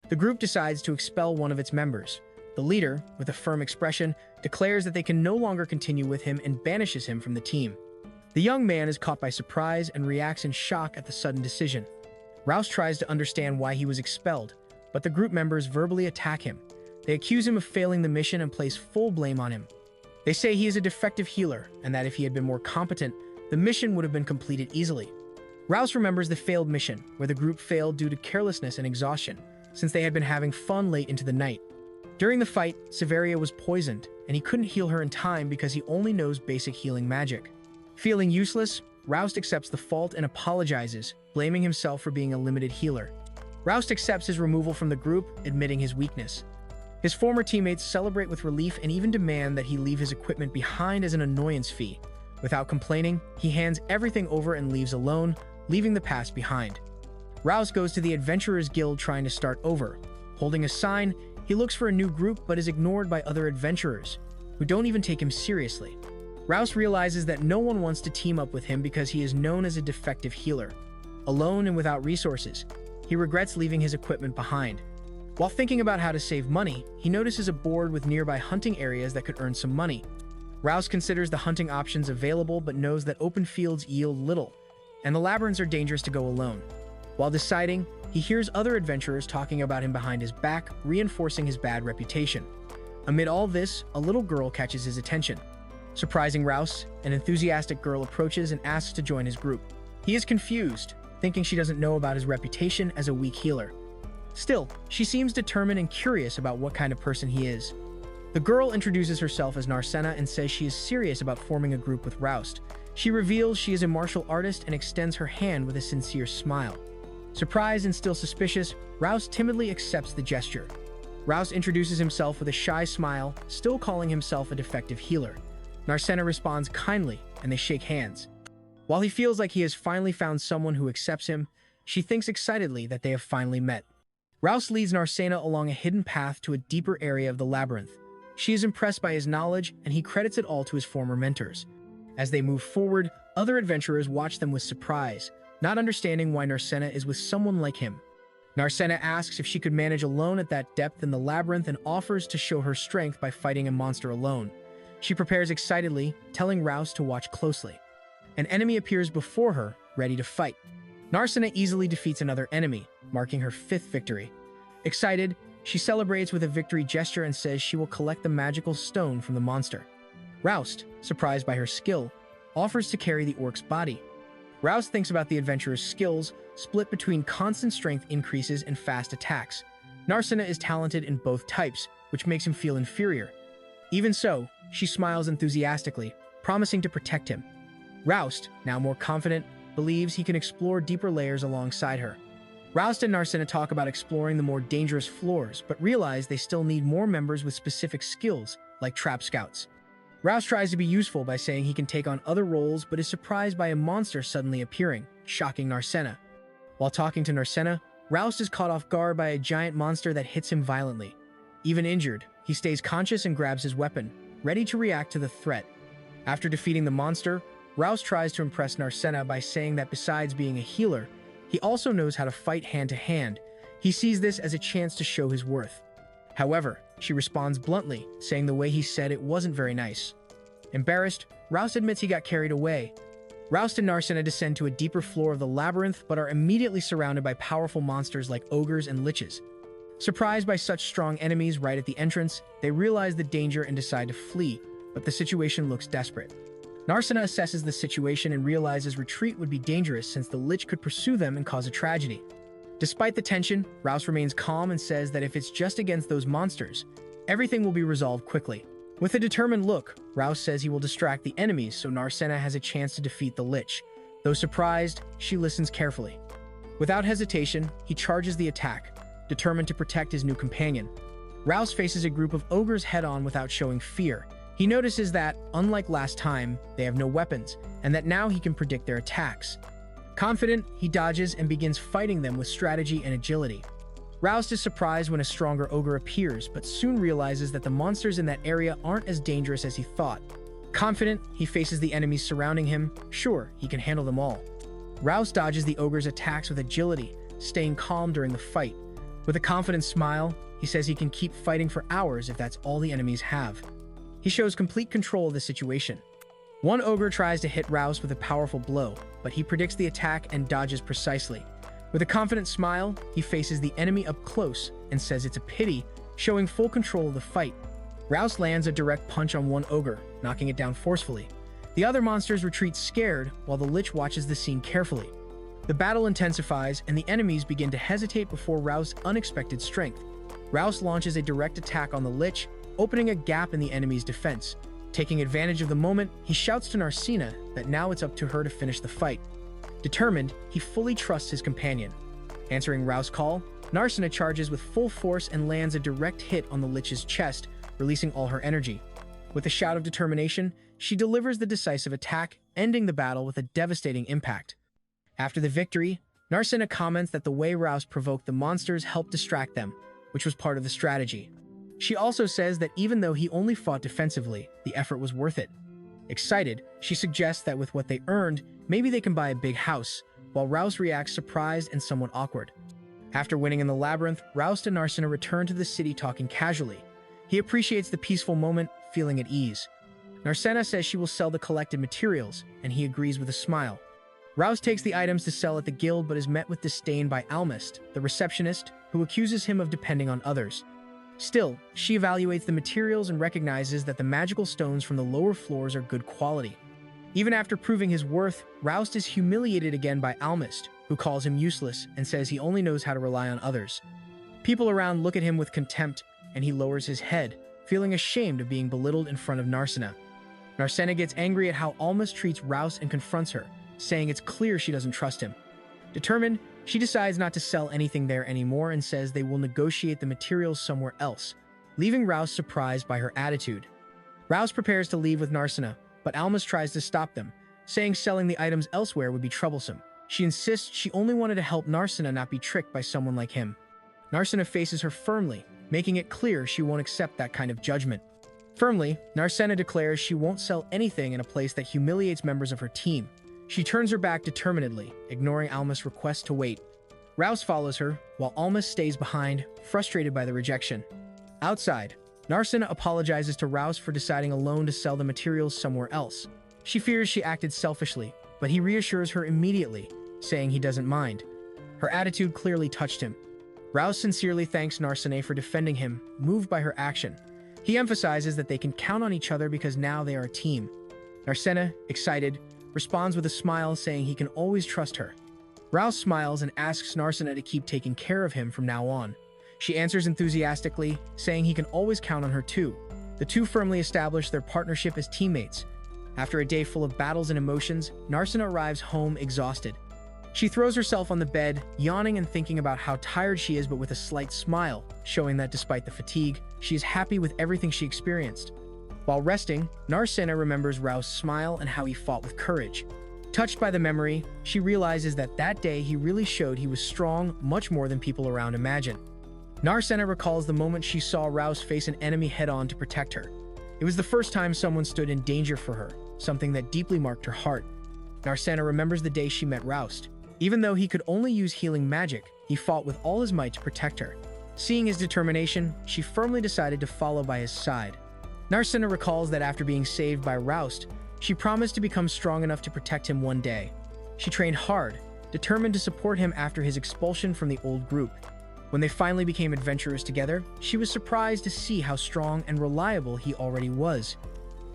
The group decides to expel one of its members. The leader, with a firm expression, declares that they can no longer continue with him and banishes him from the team. The young man is caught by surprise and reacts in shock at the sudden decision. Rouse tries to understand why he was expelled, but the group members verbally attack him. They accuse him of failing the mission and place full blame on him. They say he is a defective healer, and that if he had been more competent, the mission would have been completed easily. Rouse remembers the failed mission, where the group failed due to carelessness and exhaustion, since they had been having fun late into the night. During the fight, Severia was poisoned, and he couldn't heal her in time because he only knows basic healing magic. Feeling useless, Rouse accepts the fault and apologizes, blaming himself for being a limited healer. Rouse accepts his removal from the group, admitting his weakness. His former teammates celebrate with relief and even demand that he leave his equipment behind as an annoyance fee. Without complaining, he hands everything over and leaves alone, leaving the past behind. Rouse goes to the Adventurers Guild trying to start over. Holding a sign, he looks for a new group but is ignored by other adventurers, who don't even take him seriously. Rouse realizes that no one wants to team up with him because he is known as a defective healer. Alone and without resources, he regrets leaving his equipment behind. While thinking about how to save money, he notices a board with nearby hunting areas that could earn some money. Rouse considers the hunting options available but knows that open fields yield little, and the labyrinths are dangerous to go alone. While deciding, he hears other adventurers talking about him behind his back, reinforcing his bad reputation. Amid all this, a little girl catches his attention. Surprising Rouse, an enthusiastic girl approaches and asks to join his group. He is confused, thinking she doesn't know about his reputation as a weak healer. Still, she seems determined and curious about what kind of person he is. The girl introduces herself as Narcena and says she is serious about forming a group with Rouse. She reveals she is a martial artist and extends her hand with a sincere smile. Surprised and still suspicious, Rouse timidly accepts the gesture. Rouse introduces himself with a shy smile, still calling himself a defective healer. Narcena responds kindly, and they shake hands. While he feels like he has finally found someone who accepts him, she thinks excitedly that they have finally met. Rouse leads Narcena along a hidden path to a deeper area of the labyrinth. She is impressed by his knowledge, and he credits it all to his former mentors. As they move forward, other adventurers watch them with surprise, not understanding why Narcena is with someone like him. Narcena asks if she could manage alone at that depth in the labyrinth and offers to show her strength by fighting a monster alone. She prepares excitedly, telling Rouse to watch closely. An enemy appears before her, ready to fight. Narcena easily defeats another enemy, marking her 5th victory. Excited, she celebrates with a victory gesture and says she will collect the magical stone from the monster. Rouse, surprised by her skill, offers to carry the orc's body. Rouse thinks about the adventurer's skills, split between constant strength increases and fast attacks. Narcena is talented in both types, which makes him feel inferior. Even so, she smiles enthusiastically, promising to protect him. Rouse, now more confident, believes he can explore deeper layers alongside her. Rouse and Narcena talk about exploring the more dangerous floors, but realize they still need more members with specific skills, like trap scouts. Rouse tries to be useful by saying he can take on other roles, but is surprised by a monster suddenly appearing, shocking Narcena. While talking to Narcena, Rouse is caught off guard by a giant monster that hits him violently. Even injured, he stays conscious and grabs his weapon, ready to react to the threat. After defeating the monster, Rouse tries to impress Narcena by saying that besides being a healer, he also knows how to fight hand-to-hand. He sees this as a chance to show his worth. However, she responds bluntly, saying the way he said it wasn't very nice. Embarrassed, Rouse admits he got carried away. Rouse and Narcena descend to a deeper floor of the labyrinth, but are immediately surrounded by powerful monsters like ogres and liches. Surprised by such strong enemies right at the entrance, they realize the danger and decide to flee, but the situation looks desperate. Narcena assesses the situation and realizes retreat would be dangerous since the lich could pursue them and cause a tragedy. Despite the tension, Rouse remains calm and says that if it's just against those monsters, everything will be resolved quickly. With a determined look, Rouse says he will distract the enemies so Narcena has a chance to defeat the lich. Though surprised, she listens carefully. Without hesitation, he charges the attack, determined to protect his new companion. Rouse faces a group of ogres head-on without showing fear. He notices that, unlike last time, they have no weapons, and that now he can predict their attacks. Confident, he dodges and begins fighting them with strategy and agility. Rouse is surprised when a stronger ogre appears, but soon realizes that the monsters in that area aren't as dangerous as he thought. Confident, he faces the enemies surrounding him. Sure, he can handle them all. Rouse dodges the ogre's attacks with agility, staying calm during the fight. With a confident smile, he says he can keep fighting for hours if that's all the enemies have. He shows complete control of the situation. One ogre tries to hit Rouse with a powerful blow, but he predicts the attack and dodges precisely. With a confident smile, he faces the enemy up close and says it's a pity, showing full control of the fight. Rouse lands a direct punch on one ogre, knocking it down forcefully. The other monsters retreat scared, while the lich watches the scene carefully. The battle intensifies, and the enemies begin to hesitate before Rouse's unexpected strength. Rouse launches a direct attack on the lich, opening a gap in the enemy's defense. Taking advantage of the moment, he shouts to Narcina that now it's up to her to finish the fight. Determined, he fully trusts his companion. Answering Rouse's call, Narcina charges with full force and lands a direct hit on the lich's chest, releasing all her energy. With a shout of determination, she delivers the decisive attack, ending the battle with a devastating impact. After the victory, Narcina comments that the way Rouse provoked the monsters helped distract them, which was part of the strategy. She also says that even though he only fought defensively, the effort was worth it. Excited, she suggests that with what they earned, maybe they can buy a big house, while Rouse reacts surprised and somewhat awkward. After winning in the Labyrinth, Rouse and Narcina return to the city talking casually. He appreciates the peaceful moment, feeling at ease. Narcina says she will sell the collected materials, and he agrees with a smile. Rouse takes the items to sell at the guild but is met with disdain by Almist, the receptionist, who accuses him of depending on others. Still, she evaluates the materials and recognizes that the magical stones from the lower floors are good quality. Even after proving his worth, Rouse is humiliated again by Almist, who calls him useless and says he only knows how to rely on others. People around look at him with contempt, and he lowers his head, feeling ashamed of being belittled in front of Narcina. Narcina gets angry at how Almist treats Rouse and confronts her, saying it's clear she doesn't trust him. Determined, she decides not to sell anything there anymore and says they will negotiate the materials somewhere else, leaving Rouse surprised by her attitude. Rouse prepares to leave with Narcina, but Almist tries to stop them, saying selling the items elsewhere would be troublesome. She insists she only wanted to help Narcina not be tricked by someone like him. Narcina faces her firmly, making it clear she won't accept that kind of judgment. Firmly, Narcina declares she won't sell anything in a place that humiliates members of her team. She turns her back determinedly, ignoring Almist's request to wait. Rouse follows her, while Almist stays behind, frustrated by the rejection. Outside, Narcina apologizes to Rouse for deciding alone to sell the materials somewhere else. She fears she acted selfishly, but he reassures her immediately, saying he doesn't mind. Her attitude clearly touched him. Rouse sincerely thanks Narcina for defending him, moved by her action. He emphasizes that they can count on each other because now they are a team. Narcina, excited, responds with a smile, saying he can always trust her. Rouse smiles and asks Narcina to keep taking care of him from now on. She answers enthusiastically, saying he can always count on her too. The two firmly establish their partnership as teammates. After a day full of battles and emotions, Narcina arrives home exhausted. She throws herself on the bed, yawning and thinking about how tired she is, but with a slight smile, showing that despite the fatigue, she is happy with everything she experienced. While resting, Narcina remembers Rouse's smile and how he fought with courage. Touched by the memory, she realizes that that day he really showed he was strong, much more than people around imagine. Narcina recalls the moment she saw Rouse face an enemy head-on to protect her. It was the first time someone stood in danger for her, something that deeply marked her heart. Narcina remembers the day she met Rouse. Even though he could only use healing magic, he fought with all his might to protect her. Seeing his determination, she firmly decided to follow by his side. Narcina recalls that after being saved by Roust, she promised to become strong enough to protect him one day. She trained hard, determined to support him after his expulsion from the old group. When they finally became adventurers together, she was surprised to see how strong and reliable he already was.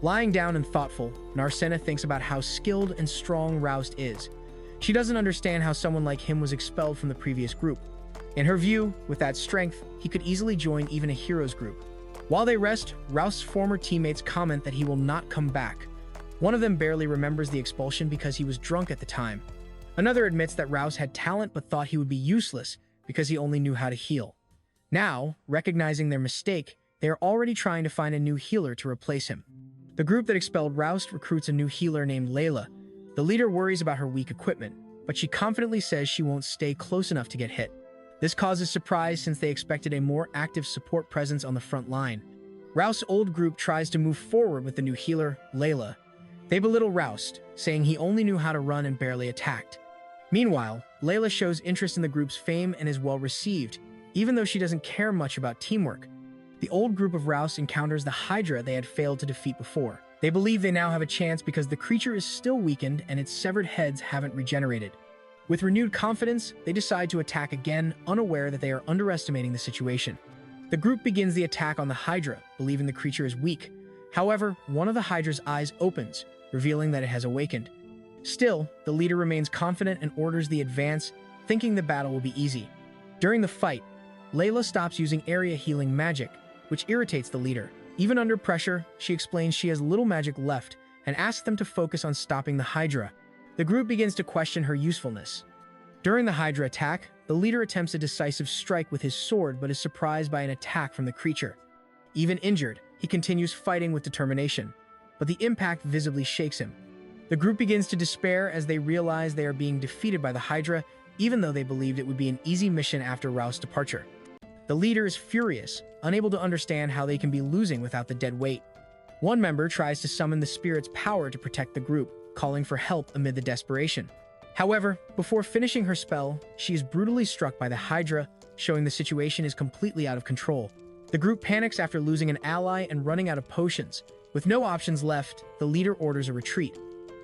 Lying down and thoughtful, Narcina thinks about how skilled and strong Roust is. She doesn't understand how someone like him was expelled from the previous group. In her view, with that strength, he could easily join even a hero's group. While they rest, Roust's former teammates comment that he will not come back. One of them barely remembers the expulsion because he was drunk at the time. Another admits that Roust had talent but thought he would be useless because he only knew how to heal. Now, recognizing their mistake, they are already trying to find a new healer to replace him. The group that expelled Roust recruits a new healer named Layla. The leader worries about her weak equipment, but she confidently says she won't stay close enough to get hit. This causes surprise since they expected a more active support presence on the front line. Roust's old group tries to move forward with the new healer, Layla. They belittle Roust, saying he only knew how to run and barely attacked. Meanwhile, Layla shows interest in the group's fame and is well received, even though she doesn't care much about teamwork. The old group of Rouse encounters the hydra they had failed to defeat before. They believe they now have a chance because the creature is still weakened and its severed heads haven't regenerated. With renewed confidence, they decide to attack again, unaware that they are underestimating the situation. The group begins the attack on the hydra, believing the creature is weak. However, one of the hydra's eyes opens, revealing that it has awakened. Still, the leader remains confident and orders the advance, thinking the battle will be easy. During the fight, Layla stops using area healing magic, which irritates the leader. Even under pressure, she explains she has little magic left and asks them to focus on stopping the hydra. The group begins to question her usefulness. During the hydra attack, the leader attempts a decisive strike with his sword but is surprised by an attack from the creature. Even injured, he continues fighting with determination, but the impact visibly shakes him. The group begins to despair as they realize they are being defeated by the hydra, even though they believed it would be an easy mission after Rouse's departure. The leader is furious, unable to understand how they can be losing without the dead weight. One member tries to summon the spirit's power to protect the group, calling for help amid the desperation. However, before finishing her spell, she is brutally struck by the hydra, showing the situation is completely out of control. The group panics after losing an ally and running out of potions. With no options left, the leader orders a retreat.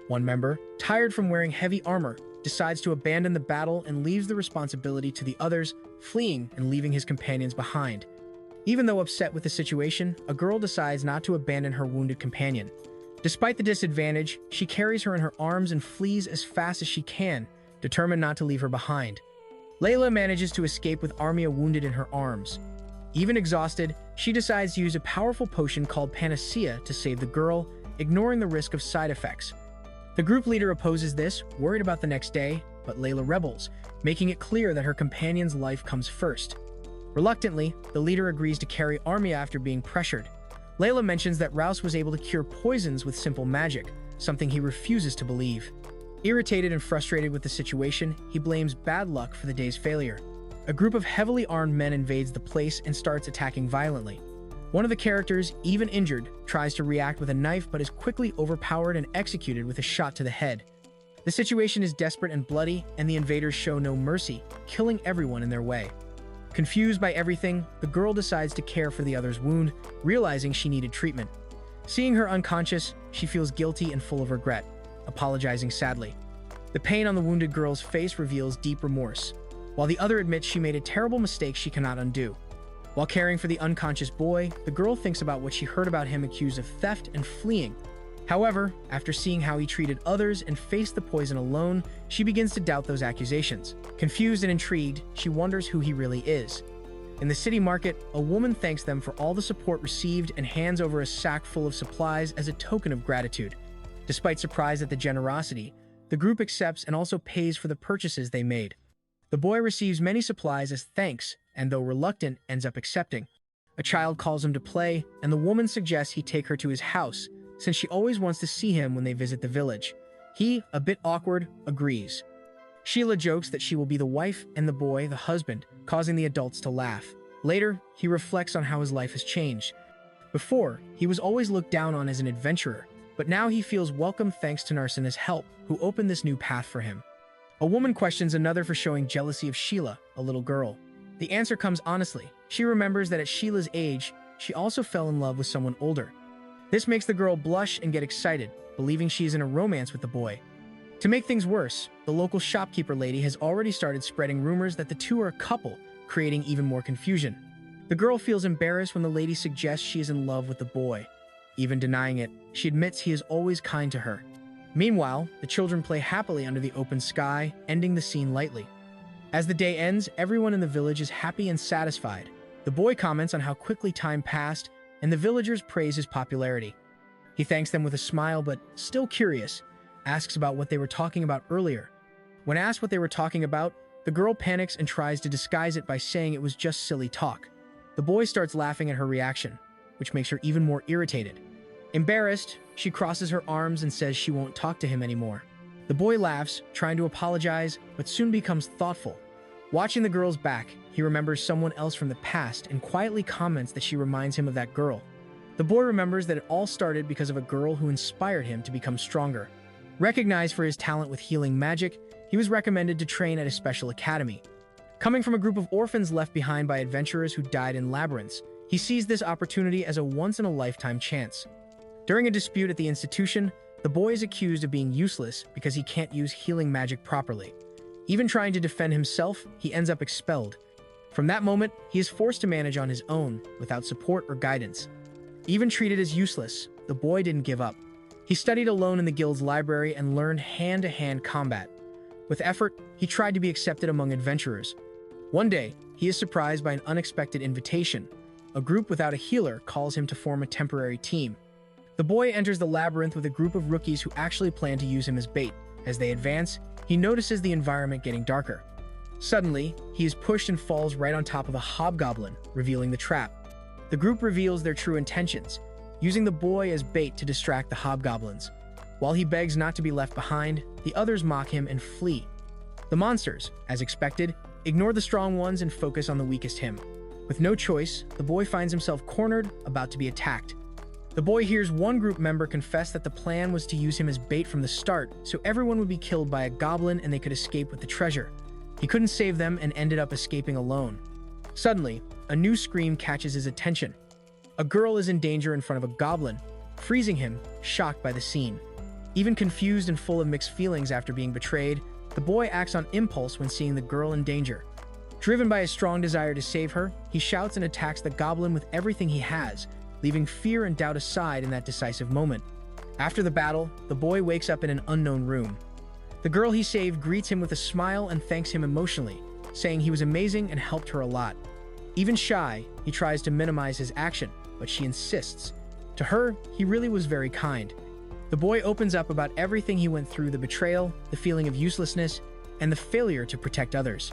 One member, tired from wearing heavy armor, decides to abandon the battle and leaves the responsibility to the others, fleeing and leaving his companions behind. Even though upset with the situation, a girl decides not to abandon her wounded companion. Despite the disadvantage, she carries her in her arms and flees as fast as she can, determined not to leave her behind. Layla manages to escape with Armia wounded in her arms. Even exhausted, she decides to use a powerful potion called Panacea to save the girl, ignoring the risk of side effects. The group leader opposes this, worried about the next day, but Layla rebels, making it clear that her companion's life comes first. Reluctantly, the leader agrees to carry Armia after being pressured. Layla mentions that Rouse was able to cure poisons with simple magic, something he refuses to believe. Irritated and frustrated with the situation, he blames bad luck for the day's failure. A group of heavily armed men invades the place and starts attacking violently. One of the characters, even injured, tries to react with a knife but is quickly overpowered and executed with a shot to the head. The situation is desperate and bloody, and the invaders show no mercy, killing everyone in their way. Confused by everything, the girl decides to care for the other's wound, realizing she needed treatment. Seeing her unconscious, she feels guilty and full of regret, apologizing sadly. The pain on the wounded girl's face reveals deep remorse, while the other admits she made a terrible mistake she cannot undo. While caring for the unconscious boy, the girl thinks about what she heard about him accused of theft and fleeing. However, after seeing how he treated others and faced the poison alone, she begins to doubt those accusations. Confused and intrigued, she wonders who he really is. In the city market, a woman thanks them for all the support received and hands over a sack full of supplies as a token of gratitude. Despite surprise at the generosity, the group accepts and also pays for the purchases they made. The boy receives many supplies as thanks, and though reluctant, ends up accepting. A child calls him to play, and the woman suggests he take her to his house, since she always wants to see him when they visit the village. He, a bit awkward, agrees. Sheila jokes that she will be the wife and the boy the husband, causing the adults to laugh. Later, he reflects on how his life has changed. Before, he was always looked down on as an adventurer, but now he feels welcome thanks to Narsana's help, who opened this new path for him. A woman questions another for showing jealousy of Sheila, a little girl. The answer comes honestly. She remembers that at Sheila's age, she also fell in love with someone older. This makes the girl blush and get excited, believing she is in a romance with the boy. To make things worse, the local shopkeeper lady has already started spreading rumors that the two are a couple, creating even more confusion. The girl feels embarrassed when the lady suggests she is in love with the boy. Even denying it, she admits he is always kind to her. Meanwhile, the children play happily under the open sky, ending the scene lightly. As the day ends, everyone in the village is happy and satisfied. The boy comments on how quickly time passed, and the villagers praise his popularity. He thanks them with a smile, but still curious, asks about what they were talking about earlier. When asked what they were talking about, the girl panics and tries to disguise it by saying it was just silly talk. The boy starts laughing at her reaction, which makes her even more irritated. Embarrassed, she crosses her arms and says she won't talk to him anymore. The boy laughs, trying to apologize, but soon becomes thoughtful. Watching the girl's back, he remembers someone else from the past and quietly comments that she reminds him of that girl. The boy remembers that it all started because of a girl who inspired him to become stronger. Recognized for his talent with healing magic, he was recommended to train at a special academy. Coming from a group of orphans left behind by adventurers who died in labyrinths, he sees this opportunity as a once-in-a-lifetime chance. During a dispute at the institution, the boy is accused of being useless because he can't use healing magic properly. Even trying to defend himself, he ends up expelled. From that moment, he is forced to manage on his own, without support or guidance. Even treated as useless, the boy didn't give up. He studied alone in the guild's library and learned hand-to-hand combat. With effort, he tried to be accepted among adventurers. One day, he is surprised by an unexpected invitation. A group without a healer calls him to form a temporary team. The boy enters the labyrinth with a group of rookies who actually plan to use him as bait. As they advance, he notices the environment getting darker. Suddenly, he is pushed and falls right on top of a hobgoblin, revealing the trap. The group reveals their true intentions, using the boy as bait to distract the hobgoblins. While he begs not to be left behind, the others mock him and flee. The monsters, as expected, ignore the strong ones and focus on the weakest him. With no choice, the boy finds himself cornered, about to be attacked. The boy hears one group member confess that the plan was to use him as bait from the start, so everyone would be killed by a goblin and they could escape with the treasure. He couldn't save them and ended up escaping alone. Suddenly, a new scream catches his attention. A girl is in danger in front of a goblin, freezing him, shocked by the scene. Even confused and full of mixed feelings after being betrayed, the boy acts on impulse when seeing the girl in danger. Driven by a strong desire to save her, he shouts and attacks the goblin with everything he has, leaving fear and doubt aside in that decisive moment. After the battle, the boy wakes up in an unknown room. The girl he saved greets him with a smile and thanks him emotionally, saying he was amazing and helped her a lot. Even shy, he tries to minimize his action, but she insists. To her, he really was very kind. The boy opens up about everything he went through: the betrayal, the feeling of uselessness, and the failure to protect others.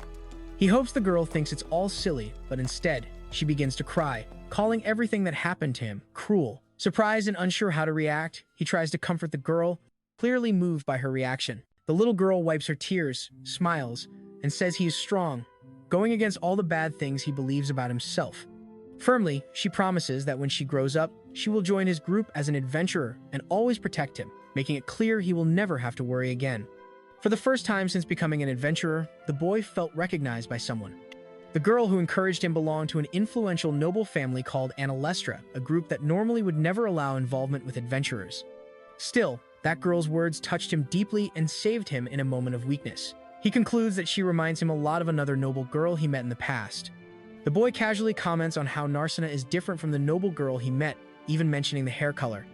He hopes the girl thinks it's all silly, but instead, she begins to cry, calling everything that happened to him cruel. Surprised and unsure how to react, he tries to comfort the girl, clearly moved by her reaction. The little girl wipes her tears, smiles, and says he is strong, going against all the bad things he believes about himself. Firmly, she promises that when she grows up, she will join his group as an adventurer and always protect him, making it clear he will never have to worry again. For the first time since becoming an adventurer, the boy felt recognized by someone. The girl who encouraged him belonged to an influential noble family called Anilestra, a group that normally would never allow involvement with adventurers. Still, that girl's words touched him deeply and saved him in a moment of weakness. He concludes that she reminds him a lot of another noble girl he met in the past. The boy casually comments on how Narsena is different from the noble girl he met, even mentioning the hair color.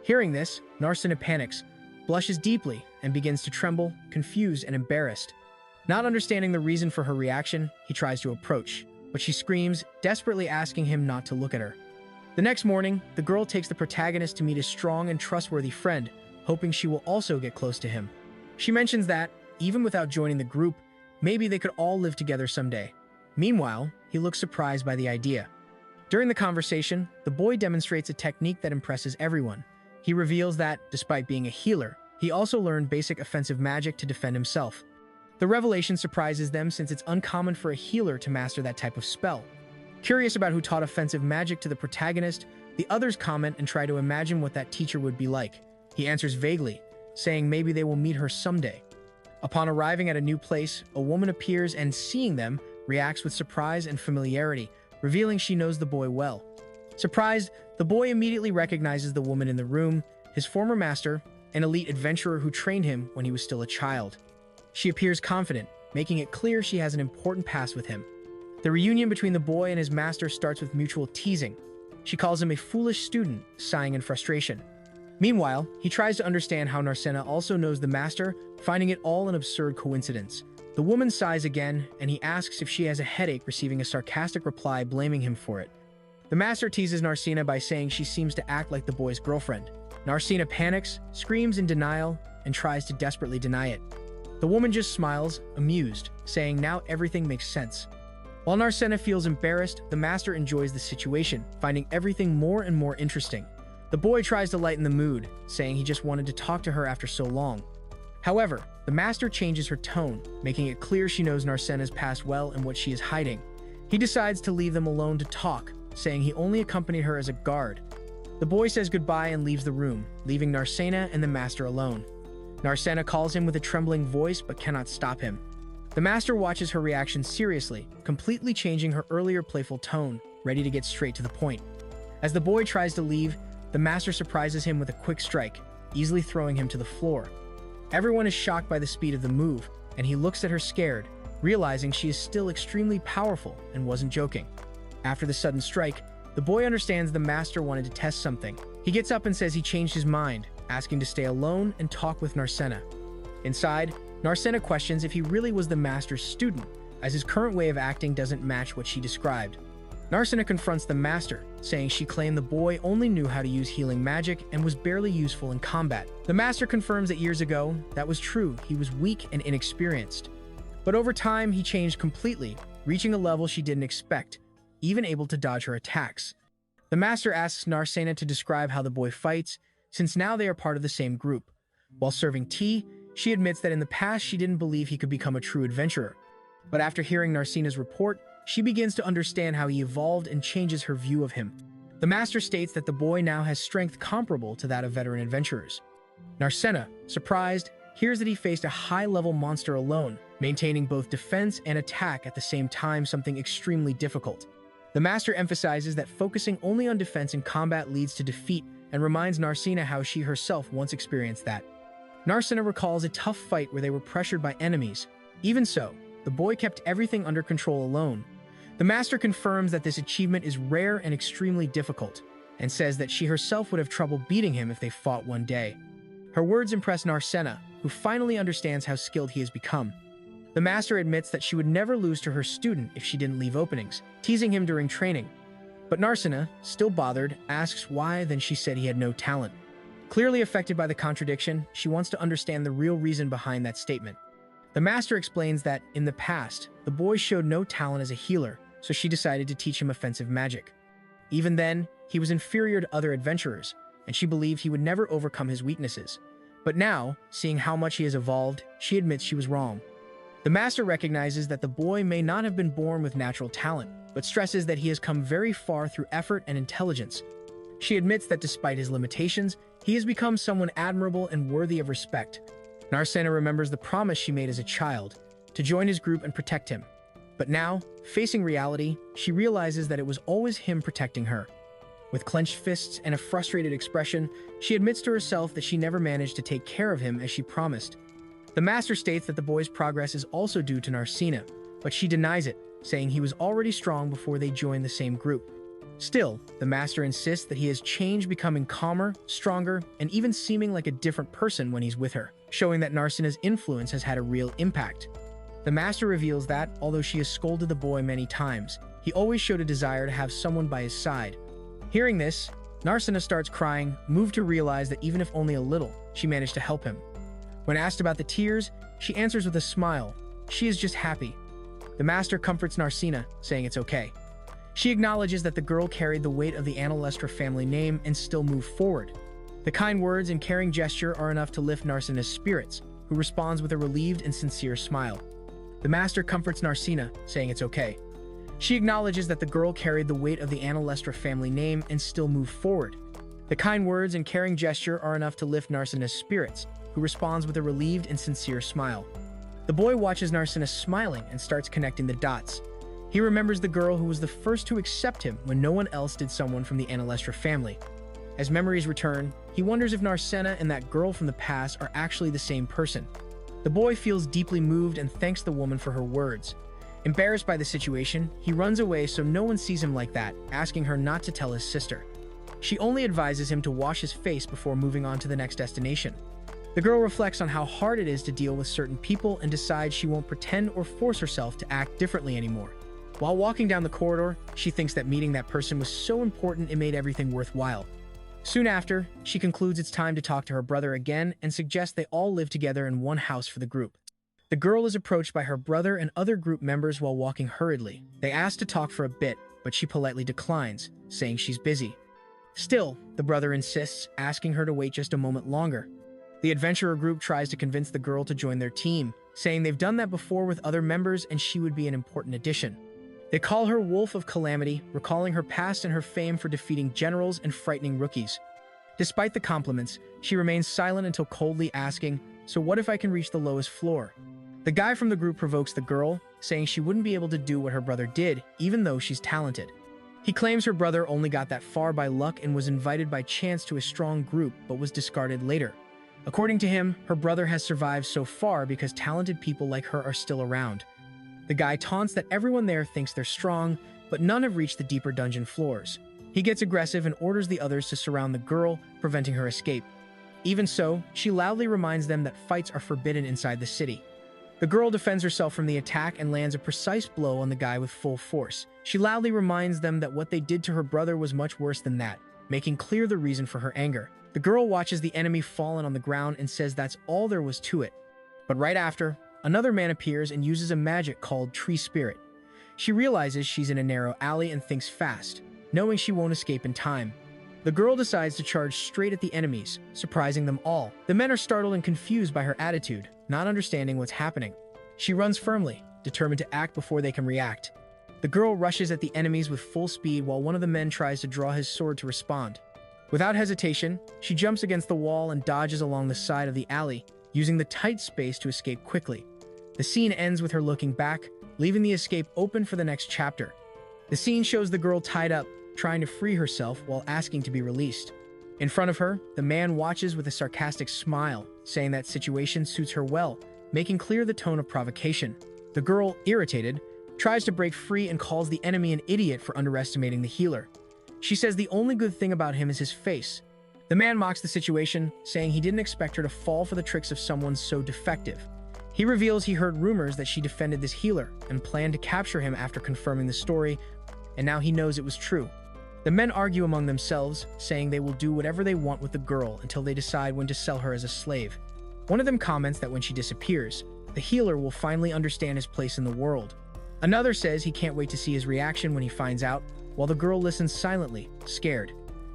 Hearing this, Narsena panics, blushes deeply, and begins to tremble, confused and embarrassed. Not understanding the reason for her reaction, he tries to approach, but she screams, desperately asking him not to look at her. The next morning, the girl takes the protagonist to meet a strong and trustworthy friend, hoping she will also get close to him. She mentions that, even without joining the group, maybe they could all live together someday. Meanwhile, he looks surprised by the idea. During the conversation, the boy demonstrates a technique that impresses everyone. He reveals that, despite being a healer, he also learned basic offensive magic to defend himself. The revelation surprises them since it's uncommon for a healer to master that type of spell. Curious about who taught offensive magic to the protagonist, the others comment and try to imagine what that teacher would be like. He answers vaguely, saying maybe they will meet her someday. Upon arriving at a new place, a woman appears and, seeing them, reacts with surprise and familiarity, revealing she knows the boy well. Surprised, the boy immediately recognizes the woman in the room, his former master, an elite adventurer who trained him when he was still a child. She appears confident, making it clear she has an important past with him. The reunion between the boy and his master starts with mutual teasing. She calls him a foolish student, sighing in frustration. Meanwhile, he tries to understand how Narsena also knows the master, finding it all an absurd coincidence. The woman sighs again, and he asks if she has a headache, receiving a sarcastic reply blaming him for it. The master teases Narsena by saying she seems to act like the boy's girlfriend. Narsena panics, screams in denial, and tries to desperately deny it. The woman just smiles, amused, saying now everything makes sense. While Narsena feels embarrassed, the master enjoys the situation, finding everything more and more interesting. The boy tries to lighten the mood, saying he just wanted to talk to her after so long. However, the master changes her tone, making it clear she knows Narsena's past well and what she is hiding. He decides to leave them alone to talk, saying he only accompanied her as a guard. The boy says goodbye and leaves the room, leaving Narsena and the master alone. Narsena calls him with a trembling voice but cannot stop him. The master watches her reaction seriously, completely changing her earlier playful tone, ready to get straight to the point. As the boy tries to leave, the master surprises him with a quick strike, easily throwing him to the floor. Everyone is shocked by the speed of the move, and he looks at her scared, realizing she is still extremely powerful and wasn't joking. After the sudden strike, the boy understands the master wanted to test something. He gets up and says he changed his mind, asking to stay alone and talk with Narcena. Inside, Narcena questions if he really was the master's student, as his current way of acting doesn't match what she described. Narcena confronts the master, saying she claimed the boy only knew how to use healing magic and was barely useful in combat. The master confirms that years ago, that was true, he was weak and inexperienced. But over time, he changed completely, reaching a level she didn't expect, even able to dodge her attacks. The master asks Narcena to describe how the boy fights, since now they are part of the same group. While serving tea, she admits that in the past she didn't believe he could become a true adventurer. But after hearing Narcena's report, she begins to understand how he evolved and changes her view of him. The master states that the boy now has strength comparable to that of veteran adventurers. Narcena, surprised, hears that he faced a high-level monster alone, maintaining both defense and attack at the same time, something extremely difficult. The master emphasizes that focusing only on defense in combat leads to defeat and reminds Narcena how she herself once experienced that. Narcena recalls a tough fight where they were pressured by enemies. Even so, the boy kept everything under control alone. The master confirms that this achievement is rare and extremely difficult, and says that she herself would have trouble beating him if they fought one day. Her words impress Narcena, who finally understands how skilled he has become. The master admits that she would never lose to her student if she didn't leave openings, teasing him during training. But Narcena, still bothered, asks why, then she said he had no talent. Clearly affected by the contradiction, she wants to understand the real reason behind that statement. The master explains that, in the past, the boy showed no talent as a healer, so she decided to teach him offensive magic. Even then, he was inferior to other adventurers, and she believed he would never overcome his weaknesses. But now, seeing how much he has evolved, she admits she was wrong. The master recognizes that the boy may not have been born with natural talent, but stresses that he has come very far through effort and intelligence. She admits that despite his limitations, he has become someone admirable and worthy of respect. Narcena remembers the promise she made as a child, to join his group and protect him. But now, facing reality, she realizes that it was always him protecting her. With clenched fists and a frustrated expression, she admits to herself that she never managed to take care of him as she promised. The master states that the boy's progress is also due to Narcena, but she denies it, saying he was already strong before they joined the same group. Still, the master insists that he has changed, becoming calmer, stronger, and even seeming like a different person when he's with her, showing that Narcena's influence has had a real impact. The master reveals that, although she has scolded the boy many times, he always showed a desire to have someone by his side. Hearing this, Narcena starts crying, moved to realize that even if only a little, she managed to help him. When asked about the tears, she answers with a smile. She is just happy. The master comforts Narcena, saying it's okay. She acknowledges that the girl carried the weight of the Anilectra family name and still moved forward. The kind words and caring gesture are enough to lift Narcena's spirits, who responds with a relieved and sincere smile. The master comforts Narcena, saying it's okay. She acknowledges that the girl carried the weight of the Anilectra family name and still moved forward. The kind words and caring gesture are enough to lift Narcena's spirits, who responds with a relieved and sincere smile. The boy watches Narcena smiling and starts connecting the dots. He remembers the girl who was the first to accept him when no one else did, someone from the Anilectra family. As memories return, he wonders if Narcena and that girl from the past are actually the same person. The boy feels deeply moved and thanks the woman for her words. Embarrassed by the situation, he runs away so no one sees him like that, asking her not to tell his sister. She only advises him to wash his face before moving on to the next destination. The girl reflects on how hard it is to deal with certain people and decides she won't pretend or force herself to act differently anymore. While walking down the corridor, she thinks that meeting that person was so important it made everything worthwhile. Soon after, she concludes it's time to talk to her brother again and suggests they all live together in one house for the group. The girl is approached by her brother and other group members while walking hurriedly. They ask to talk for a bit, but she politely declines, saying she's busy. Still, the brother insists, asking her to wait just a moment longer. The adventurer group tries to convince the girl to join their team, saying they've done that before with other members and she would be an important addition. They call her Wolf of Calamity, recalling her past and her fame for defeating generals and frightening rookies. Despite the compliments, she remains silent until coldly asking, "So what if I can reach the lowest floor?" The guy from the group provokes the girl, saying she wouldn't be able to do what her brother did, even though she's talented. He claims her brother only got that far by luck and was invited by chance to a strong group, but was discarded later. According to him, her brother has survived so far because talented people like her are still around. The guy taunts that everyone there thinks they're strong, but none have reached the deeper dungeon floors. He gets aggressive and orders the others to surround the girl, preventing her escape. Even so, she loudly reminds them that fights are forbidden inside the city. The girl defends herself from the attack and lands a precise blow on the guy with full force. She loudly reminds them that what they did to her brother was much worse than that, making clear the reason for her anger. The girl watches the enemy fallen on the ground and says that's all there was to it. But right after, another man appears and uses a magic called Tree Spirit. She realizes she's in a narrow alley and thinks fast, knowing she won't escape in time. The girl decides to charge straight at the enemies, surprising them all. The men are startled and confused by her attitude, not understanding what's happening. She runs firmly, determined to act before they can react. The girl rushes at the enemies with full speed while one of the men tries to draw his sword to respond. Without hesitation, she jumps against the wall and dodges along the side of the alley, using the tight space to escape quickly. The scene ends with her looking back, leaving the escape open for the next chapter. The scene shows the girl tied up, trying to free herself while asking to be released. In front of her, the man watches with a sarcastic smile, saying that situation suits her well, making clear the tone of provocation. The girl, irritated, tries to break free and calls the enemy an idiot for underestimating the healer. She says the only good thing about him is his face. The man mocks the situation, saying he didn't expect her to fall for the tricks of someone so defective. He reveals he heard rumors that she defended this healer and planned to capture him after confirming the story, and now he knows it was true. The men argue among themselves, saying they will do whatever they want with the girl until they decide when to sell her as a slave. One of them comments that when she disappears, the healer will finally understand his place in the world. Another says he can't wait to see his reaction when he finds out, while the girl listens silently, scared.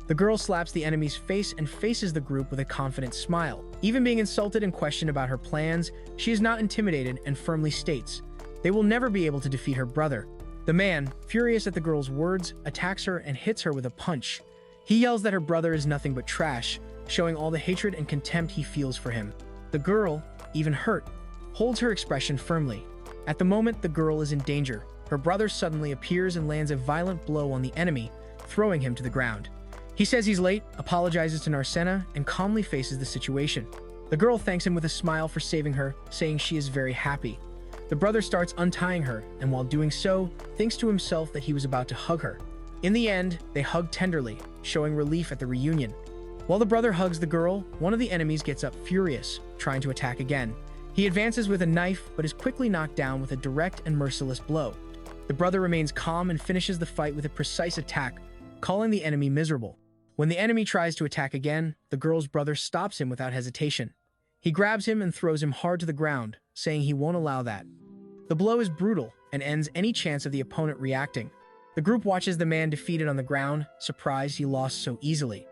The girl slaps the enemy's face and faces the group with a confident smile. Even being insulted and questioned about her plans, she is not intimidated and firmly states, they will never be able to defeat her brother. The man, furious at the girl's words, attacks her and hits her with a punch. He yells that her brother is nothing but trash, showing all the hatred and contempt he feels for him. The girl, even hurt, holds her expression firmly. At the moment the girl is in danger, her brother suddenly appears and lands a violent blow on the enemy, throwing him to the ground. He says he's late, apologizes to Narcena, and calmly faces the situation. The girl thanks him with a smile for saving her, saying she is very happy. The brother starts untying her, and while doing so, thinks to himself that he was about to hug her. In the end, they hug tenderly, showing relief at the reunion. While the brother hugs the girl, one of the enemies gets up furious, trying to attack again. He advances with a knife, but is quickly knocked down with a direct and merciless blow. The brother remains calm and finishes the fight with a precise attack, calling the enemy miserable. When the enemy tries to attack again, the girl's brother stops him without hesitation. He grabs him and throws him hard to the ground, saying he won't allow that. The blow is brutal and ends any chance of the opponent reacting. The group watches the man defeated on the ground, surprised he lost so easily.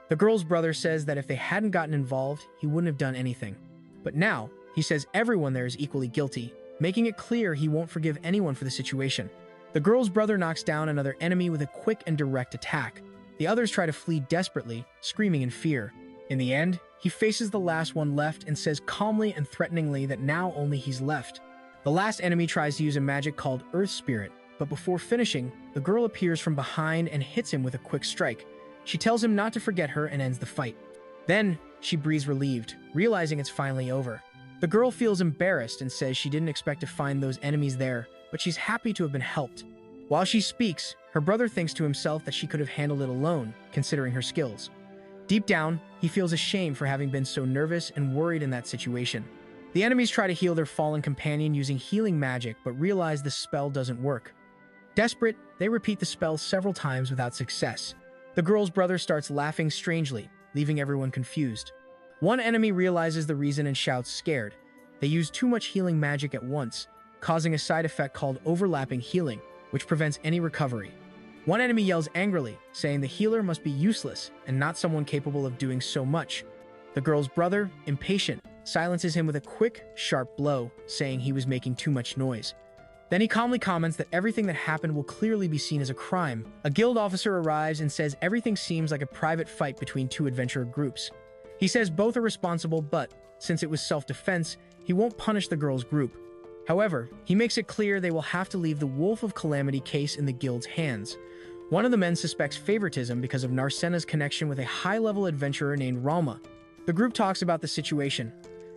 The girl's brother says that if they hadn't gotten involved, he wouldn't have done anything. But now, he says everyone there is equally guilty, making it clear he won't forgive anyone for the situation. The girl's brother knocks down another enemy with a quick and direct attack. The others try to flee desperately, screaming in fear. In the end, he faces the last one left and says calmly and threateningly that now only he's left. The last enemy tries to use a magic called Earth Spirit, but before finishing, the girl appears from behind and hits him with a quick strike. She tells him not to forget her and ends the fight. Then, she breathes relieved, realizing it's finally over. The girl feels embarrassed and says she didn't expect to find those enemies there, but she's happy to have been helped. While she speaks, her brother thinks to himself that she could have handled it alone, considering her skills. Deep down, he feels ashamed for having been so nervous and worried in that situation. The enemies try to heal their fallen companion using healing magic, but realize the spell doesn't work. Desperate, they repeat the spell several times without success. The girl's brother starts laughing strangely, leaving everyone confused. One enemy realizes the reason and shouts scared. They use too much healing magic at once, causing a side effect called overlapping healing, which prevents any recovery. One enemy yells angrily, saying the healer must be useless and not someone capable of doing so much. The girl's brother, impatient, silences him with a quick, sharp blow, saying he was making too much noise. Then he calmly comments that everything that happened will clearly be seen as a crime. A guild officer arrives and says everything seems like a private fight between two adventurer groups. He says both are responsible, but since it was self-defense, he won't punish the girl's group. However, he makes it clear they will have to leave the Wolf of Calamity case in the guild's hands. One of the men suspects favoritism because of Narsena's connection with a high-level adventurer named Ralma. The group talks about the situation,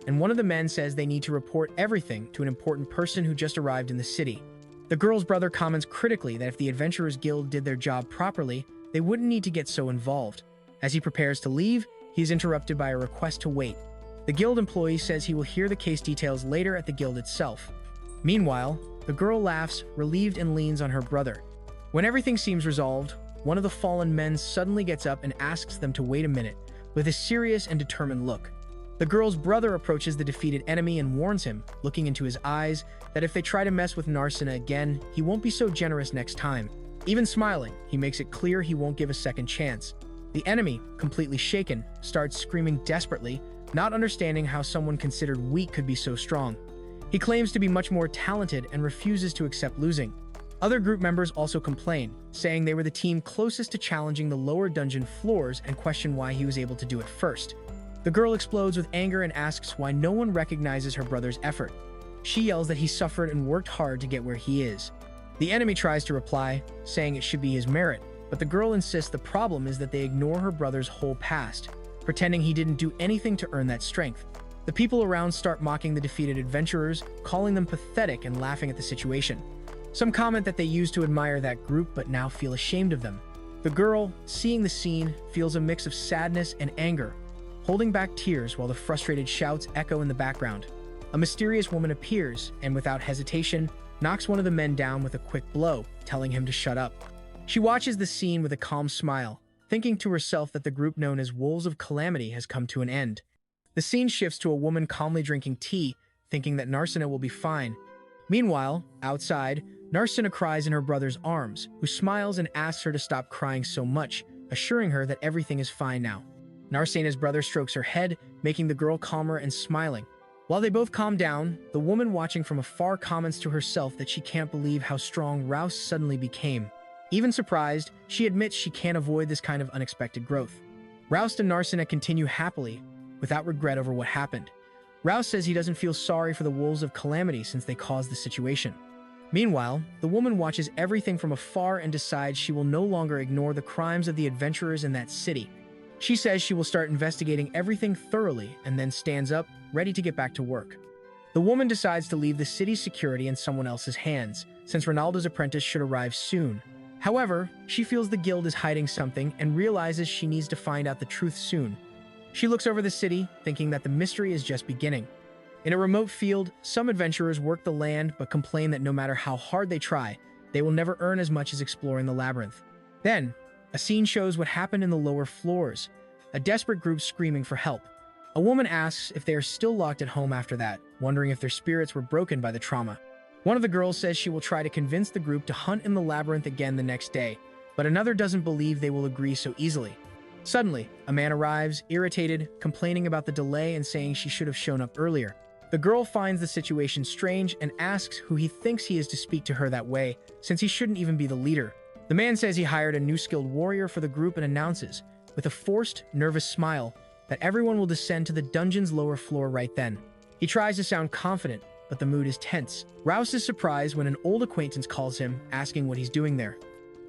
and one of the men says they need to report everything to an important person who just arrived in the city. The girl's brother comments critically that if the Adventurers Guild did their job properly, they wouldn't need to get so involved. As he prepares to leave, he is interrupted by a request to wait. The guild employee says he will hear the case details later at the guild itself. Meanwhile, the girl laughs, relieved, and leans on her brother. When everything seems resolved, one of the fallen men suddenly gets up and asks them to wait a minute, with a serious and determined look. The girl's brother approaches the defeated enemy and warns him, looking into his eyes, that if they try to mess with Narsena again, he won't be so generous next time. Even smiling, he makes it clear he won't give a second chance. The enemy, completely shaken, starts screaming desperately, not understanding how someone considered weak could be so strong. He claims to be much more talented and refuses to accept losing. Other group members also complain, saying they were the team closest to challenging the lower dungeon floors and question why he was able to do it first. The girl explodes with anger and asks why no one recognizes her brother's effort. She yells that he suffered and worked hard to get where he is. The enemy tries to reply, saying it should be his merit, but the girl insists the problem is that they ignore her brother's whole past, pretending he didn't do anything to earn that strength. The people around start mocking the defeated adventurers, calling them pathetic and laughing at the situation. Some comment that they used to admire that group but now feel ashamed of them. The girl, seeing the scene, feels a mix of sadness and anger, holding back tears while the frustrated shouts echo in the background. A mysterious woman appears and, without hesitation, knocks one of the men down with a quick blow, telling him to shut up. She watches the scene with a calm smile, thinking to herself that the group known as Wolves of Calamity has come to an end. The scene shifts to a woman calmly drinking tea, thinking that Narsena will be fine. Meanwhile, outside, Narsena cries in her brother's arms, who smiles and asks her to stop crying so much, assuring her that everything is fine now. Narsena's brother strokes her head, making the girl calmer and smiling. While they both calm down, the woman watching from afar comments to herself that she can't believe how strong Rouse suddenly became. Even surprised, she admits she can't avoid this kind of unexpected growth. Rouse and Narsena continue happily, without regret over what happened. Rouse says he doesn't feel sorry for the Wolves of Calamity since they caused the situation. Meanwhile, the woman watches everything from afar and decides she will no longer ignore the crimes of the adventurers in that city. She says she will start investigating everything thoroughly and then stands up, ready to get back to work. The woman decides to leave the city's security in someone else's hands, since Ronaldo's apprentice should arrive soon. However, she feels the guild is hiding something and realizes she needs to find out the truth soon. She looks over the city, thinking that the mystery is just beginning. In a remote field, some adventurers work the land but complain that no matter how hard they try, they will never earn as much as exploring the labyrinth. Then, a scene shows what happened in the lower floors, a desperate group screaming for help. A woman asks if they are still locked at home after that, wondering if their spirits were broken by the trauma. One of the girls says she will try to convince the group to hunt in the labyrinth again the next day, but another doesn't believe they will agree so easily. Suddenly, a man arrives, irritated, complaining about the delay and saying she should have shown up earlier. The girl finds the situation strange and asks who he thinks he is to speak to her that way, since he shouldn't even be the leader. The man says he hired a new skilled warrior for the group and announces, with a forced, nervous smile, that everyone will descend to the dungeon's lower floor right then. He tries to sound confident, but the mood is tense. Rouse is surprised when an old acquaintance calls him, asking what he's doing there.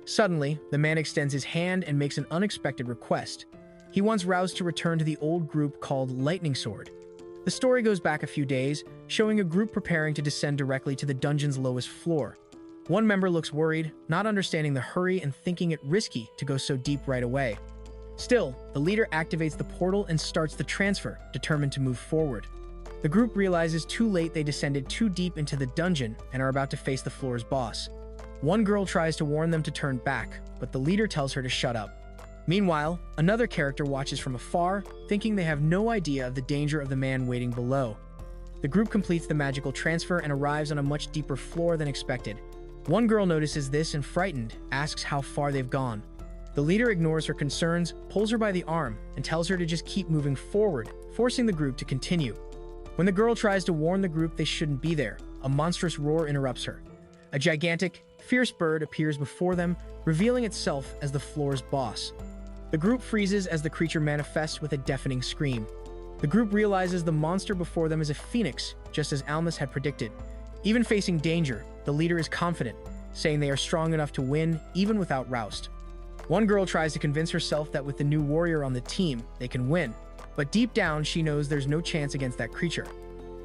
Suddenly, the man extends his hand and makes an unexpected request. He wants Rouse to return to the old group called Lightning Sword. The story goes back a few days, showing a group preparing to descend directly to the dungeon's lowest floor. One member looks worried, not understanding the hurry and thinking it risky to go so deep right away. Still, the leader activates the portal and starts the transfer, determined to move forward. The group realizes too late they descended too deep into the dungeon and are about to face the floor's boss. One girl tries to warn them to turn back, but the leader tells her to shut up. Meanwhile, another character watches from afar, thinking they have no idea of the danger of the man waiting below. The group completes the magical transfer and arrives on a much deeper floor than expected. One girl notices this and, frightened, asks how far they've gone. The leader ignores her concerns, pulls her by the arm, and tells her to just keep moving forward, forcing the group to continue. When the girl tries to warn the group they shouldn't be there, a monstrous roar interrupts her. A gigantic, fierce bird appears before them, revealing itself as the floor's boss. The group freezes as the creature manifests with a deafening scream. The group realizes the monster before them is a phoenix, just as Almas had predicted. Even facing danger, the leader is confident, saying they are strong enough to win even without Roust. One girl tries to convince herself that with the new warrior on the team, they can win, but deep down she knows there's no chance against that creature.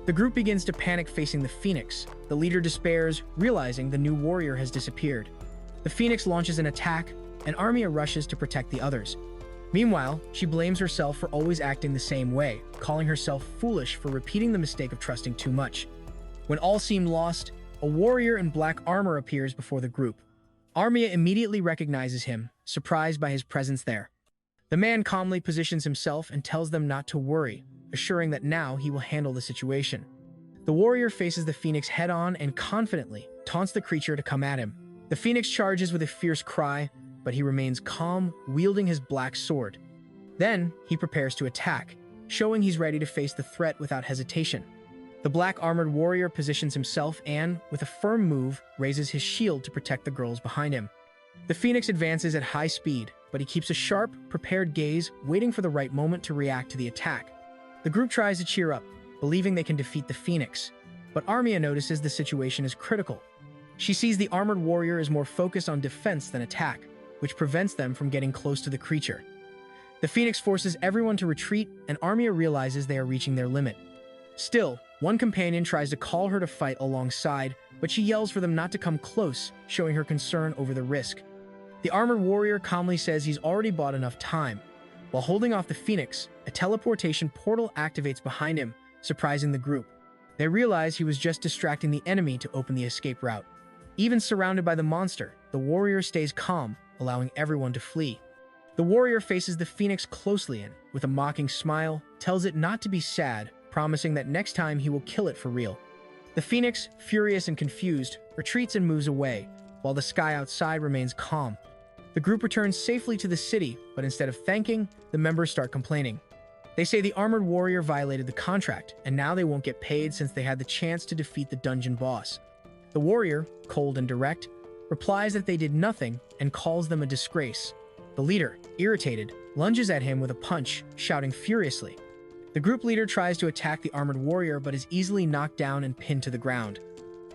The group begins to panic facing the Phoenix. The leader despairs, realizing the new warrior has disappeared. The Phoenix launches an attack, and Armia rushes to protect the others. Meanwhile, she blames herself for always acting the same way, calling herself foolish for repeating the mistake of trusting too much. When all seem lost, a warrior in black armor appears before the group. Armia immediately recognizes him, surprised by his presence there. The man calmly positions himself and tells them not to worry, assuring that now he will handle the situation. The warrior faces the Phoenix head-on and confidently taunts the creature to come at him. The Phoenix charges with a fierce cry, but he remains calm, wielding his black sword. Then, he prepares to attack, showing he's ready to face the threat without hesitation. The black armored warrior positions himself and, with a firm move, raises his shield to protect the girls behind him. The Phoenix advances at high speed, but he keeps a sharp, prepared gaze, waiting for the right moment to react to the attack. The group tries to cheer up, believing they can defeat the Phoenix, but Armia notices the situation is critical. She sees the armored warrior is more focused on defense than attack, which prevents them from getting close to the creature. The Phoenix forces everyone to retreat, and Armia realizes they are reaching their limit. Still, one companion tries to call her to fight alongside, but she yells for them not to come close, showing her concern over the risk. The armored warrior calmly says he's already bought enough time. While holding off the Phoenix, a teleportation portal activates behind him, surprising the group. They realize he was just distracting the enemy to open the escape route. Even surrounded by the monster, the warrior stays calm, allowing everyone to flee. The warrior faces the Phoenix closely and, with a mocking smile, tells it not to be sad, promising that next time he will kill it for real. The Phoenix, furious and confused, retreats and moves away, while the sky outside remains calm. The group returns safely to the city, but instead of thanking, the members start complaining. They say the armored warrior violated the contract, and now they won't get paid since they had the chance to defeat the dungeon boss. The warrior, cold and direct, replies that they did nothing and calls them a disgrace. The leader, irritated, lunges at him with a punch, shouting furiously. The group leader tries to attack the armored warrior but is easily knocked down and pinned to the ground.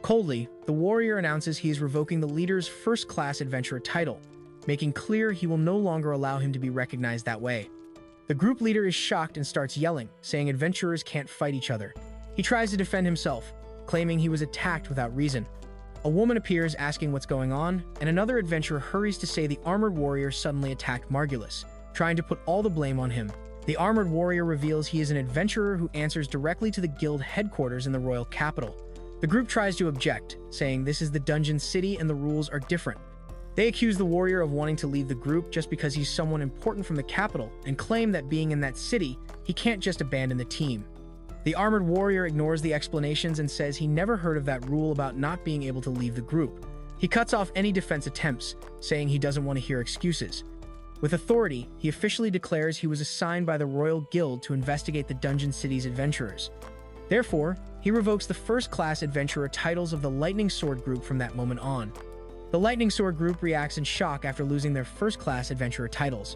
Coldly, the warrior announces he is revoking the leader's first-class adventurer title, making clear he will no longer allow him to be recognized that way. The group leader is shocked and starts yelling, saying adventurers can't fight each other. He tries to defend himself, claiming he was attacked without reason. A woman appears asking what's going on, and another adventurer hurries to say the armored warrior suddenly attacked Margulis, trying to put all the blame on him. The armored warrior reveals he is an adventurer who answers directly to the guild headquarters in the royal capital. The group tries to object, saying this is the dungeon city and the rules are different. They accuse the warrior of wanting to leave the group just because he's someone important from the capital and claim that being in that city, he can't just abandon the team. The armored warrior ignores the explanations and says he never heard of that rule about not being able to leave the group. He cuts off any defense attempts, saying he doesn't want to hear excuses. With authority, he officially declares he was assigned by the Royal Guild to investigate the Dungeon City's adventurers. Therefore, he revokes the first-class adventurer titles of the Lightning Sword group from that moment on. The Lightning Sword group reacts in shock after losing their first-class adventurer titles.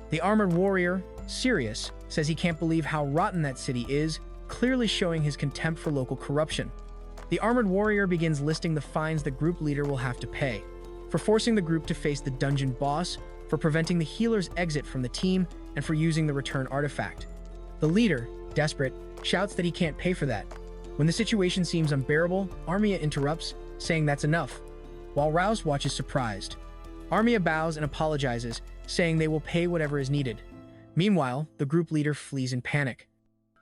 The armored warrior, Sirius, says he can't believe how rotten that city is, clearly showing his contempt for local corruption. The armored warrior begins listing the fines the group leader will have to pay: for forcing the group to face the dungeon boss, for preventing the healer's exit from the team, and for using the return artifact. The leader, desperate, shouts that he can't pay for that. When the situation seems unbearable, Armia interrupts, saying that's enough, while Rouse watches surprised. Armia bows and apologizes, saying they will pay whatever is needed. Meanwhile, the group leader flees in panic.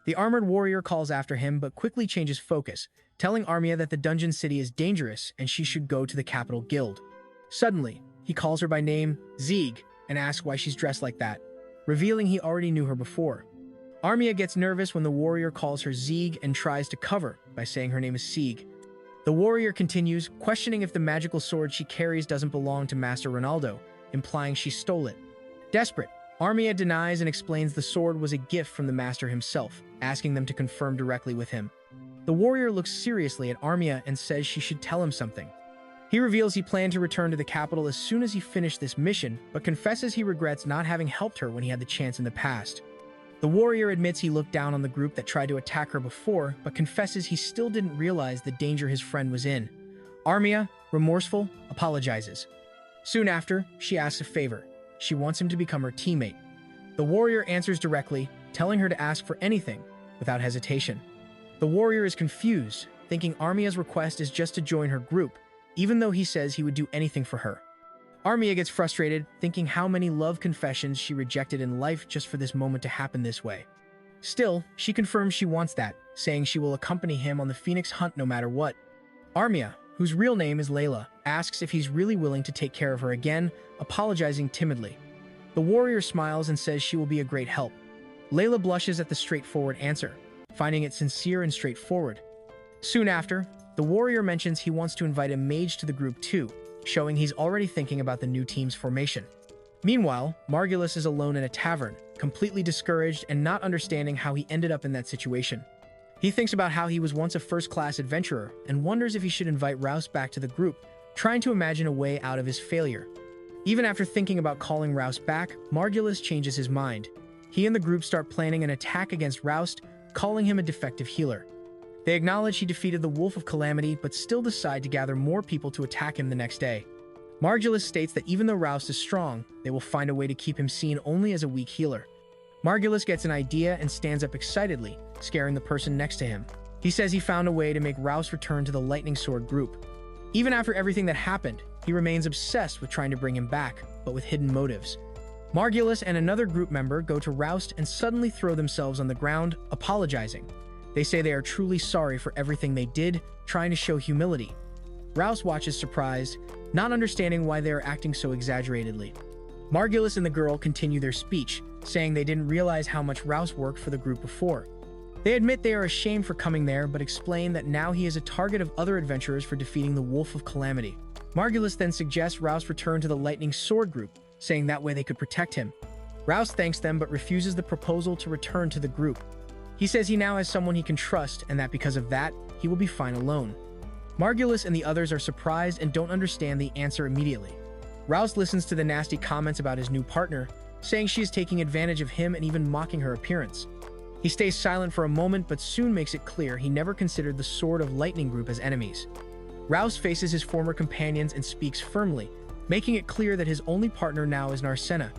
The armored warrior calls after him but quickly changes focus, telling Armia that the dungeon city is dangerous and she should go to the capital guild. Suddenly, he calls her by name, Zieg, and asks why she's dressed like that, revealing he already knew her before. Armia gets nervous when the warrior calls her Zieg and tries to cover by saying her name is Sieg. The warrior continues, questioning if the magical sword she carries doesn't belong to Master Ronaldo, implying she stole it. Desperate, Armia denies and explains the sword was a gift from the master himself, asking them to confirm directly with him. The warrior looks seriously at Armia and says she should tell him something. He reveals he planned to return to the capital as soon as he finished this mission, but confesses he regrets not having helped her when he had the chance in the past. The warrior admits he looked down on the group that tried to attack her before, but confesses he still didn't realize the danger his friend was in. Armia, remorseful, apologizes. Soon after, she asks a favor. She wants him to become her teammate. The warrior answers directly, telling her to ask for anything, without hesitation. The warrior is confused, thinking Armia's request is just to join her group, even though he says he would do anything for her. Armia gets frustrated, thinking how many love confessions she rejected in life just for this moment to happen this way. Still, she confirms she wants that, saying she will accompany him on the Phoenix hunt no matter what. Armia, whose real name is Layla, asks if he's really willing to take care of her again, apologizing timidly. The warrior smiles and says she will be a great help. Layla blushes at the straightforward answer, finding it sincere and straightforward. Soon after, the warrior mentions he wants to invite a mage to the group too, showing he's already thinking about the new team's formation. Meanwhile, Margulis is alone in a tavern, completely discouraged and not understanding how he ended up in that situation. He thinks about how he was once a first-class adventurer and wonders if he should invite Rouse back to the group, trying to imagine a way out of his failure. Even after thinking about calling Rouse back, Margulis changes his mind. He and the group start planning an attack against Rouse, calling him a defective healer. They acknowledge he defeated the Wolf of Calamity, but still decide to gather more people to attack him the next day. Margulis states that even though Rouse is strong, they will find a way to keep him seen only as a weak healer. Margulis gets an idea and stands up excitedly, scaring the person next to him. He says he found a way to make Rouse return to the Lightning Sword group. Even after everything that happened, he remains obsessed with trying to bring him back, but with hidden motives. Margulis and another group member go to Rouse and suddenly throw themselves on the ground, apologizing. They say they are truly sorry for everything they did, trying to show humility. Rouse watches surprised, not understanding why they are acting so exaggeratedly. Margulis and the girl continue their speech, saying they didn't realize how much Rouse worked for the group before. They admit they are ashamed for coming there, but explain that now he is a target of other adventurers for defeating the Wolf of Calamity. Margulis then suggests Rouse return to the Lightning Sword group, saying that way they could protect him. Rouse thanks them but refuses the proposal to return to the group. He says he now has someone he can trust and that because of that, he will be fine alone. Margulis and the others are surprised and don't understand the answer immediately. Rouse listens to the nasty comments about his new partner, saying she is taking advantage of him and even mocking her appearance. He stays silent for a moment but soon makes it clear he never considered the Sword of Lightning group as enemies. Rouse faces his former companions and speaks firmly, making it clear that his only partner now is Narcena.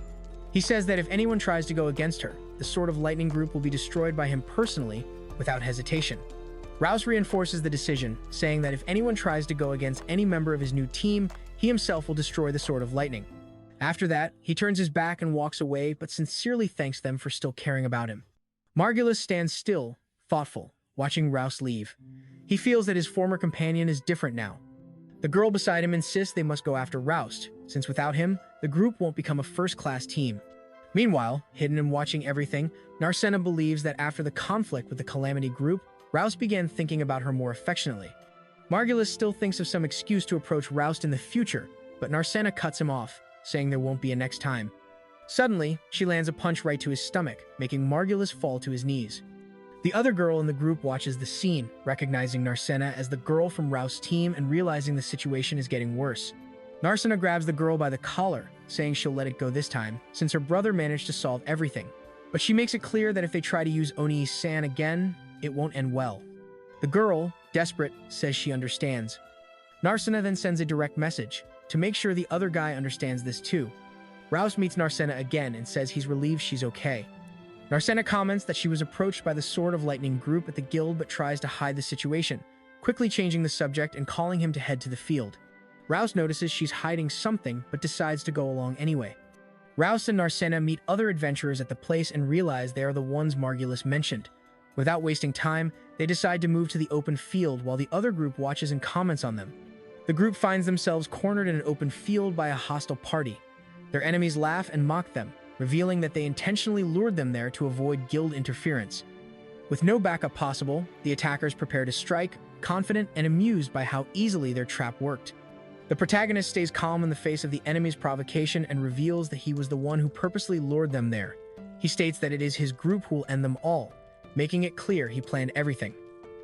He says that if anyone tries to go against her, the Sword of Lightning group will be destroyed by him personally, without hesitation. Rouse reinforces the decision, saying that if anyone tries to go against any member of his new team, he himself will destroy the Sword of Lightning. After that, he turns his back and walks away, but sincerely thanks them for still caring about him. Margulis stands still, thoughtful, watching Rouse leave. He feels that his former companion is different now. The girl beside him insists they must go after Rouse, since without him, the group won't become a first-class team. Meanwhile, hidden and watching everything, Narcena believes that after the conflict with the Calamity group, Rouse began thinking about her more affectionately. Margulis still thinks of some excuse to approach Rouse in the future, but Narcena cuts him off, saying there won't be a next time. Suddenly, she lands a punch right to his stomach, making Margulis fall to his knees. The other girl in the group watches the scene, recognizing Narcena as the girl from Rouse's team and realizing the situation is getting worse. Narcena grabs the girl by the collar, saying she'll let it go this time, since her brother managed to solve everything. But she makes it clear that if they try to use Oni-san again, it won't end well. The girl, desperate, says she understands. Narcena then sends a direct message, to make sure the other guy understands this too. Rouse meets Narcena again and says he's relieved she's okay. Narcena comments that she was approached by the Sword of Lightning group at the guild but tries to hide the situation, quickly changing the subject and calling him to head to the field. Rouse notices she's hiding something but decides to go along anyway. Rouse and Narcena meet other adventurers at the place and realize they are the ones Margulis mentioned. Without wasting time, they decide to move to the open field while the other group watches and comments on them. The group finds themselves cornered in an open field by a hostile party. Their enemies laugh and mock them, revealing that they intentionally lured them there to avoid guild interference. With no backup possible, the attackers prepare to strike, confident and amused by how easily their trap worked. The protagonist stays calm in the face of the enemy's provocation and reveals that he was the one who purposely lured them there. He states that it is his group who will end them all, making it clear he planned everything.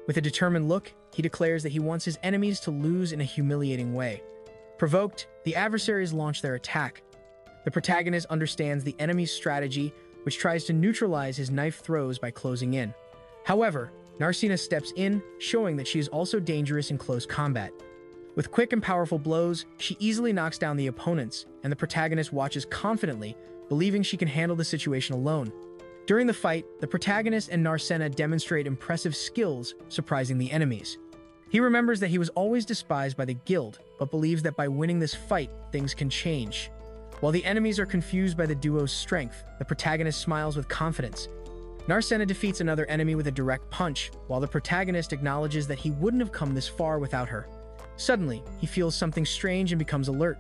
With a determined look, he declares that he wants his enemies to lose in a humiliating way. Provoked, the adversaries launch their attack. The protagonist understands the enemy's strategy, which tries to neutralize his knife throws by closing in. However, Narcina steps in, showing that she is also dangerous in close combat. With quick and powerful blows, she easily knocks down the opponents, and the protagonist watches confidently, believing she can handle the situation alone. During the fight, the protagonist and Narcina demonstrate impressive skills, surprising the enemies. He remembers that he was always despised by the guild, but believes that by winning this fight, things can change. While the enemies are confused by the duo's strength, the protagonist smiles with confidence. Narcina defeats another enemy with a direct punch, while the protagonist acknowledges that he wouldn't have come this far without her. Suddenly, he feels something strange and becomes alert.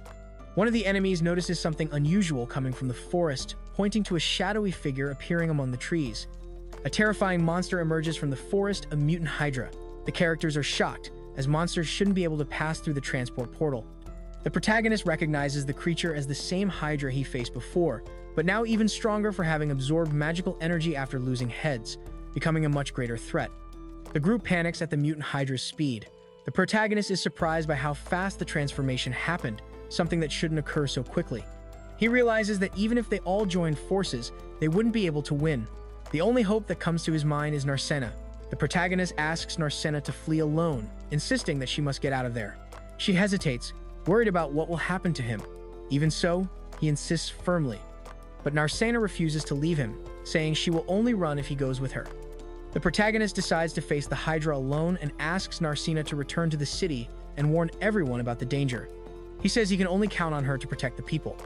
One of the enemies notices something unusual coming from the forest, pointing to a shadowy figure appearing among the trees. A terrifying monster emerges from the forest, a mutant hydra. The characters are shocked, as monsters shouldn't be able to pass through the transport portal. The protagonist recognizes the creature as the same hydra he faced before, but now even stronger for having absorbed magical energy after losing heads, becoming a much greater threat. The group panics at the mutant hydra's speed. The protagonist is surprised by how fast the transformation happened, something that shouldn't occur so quickly. He realizes that even if they all joined forces, they wouldn't be able to win. The only hope that comes to his mind is Narcina. The protagonist asks Narcina to flee alone, insisting that she must get out of there. She hesitates, worried about what will happen to him. Even so, he insists firmly. But Narcina refuses to leave him, saying she will only run if he goes with her. The protagonist decides to face the Hydra alone and asks Narcina to return to the city and warn everyone about the danger. He says he can only count on her to protect the people.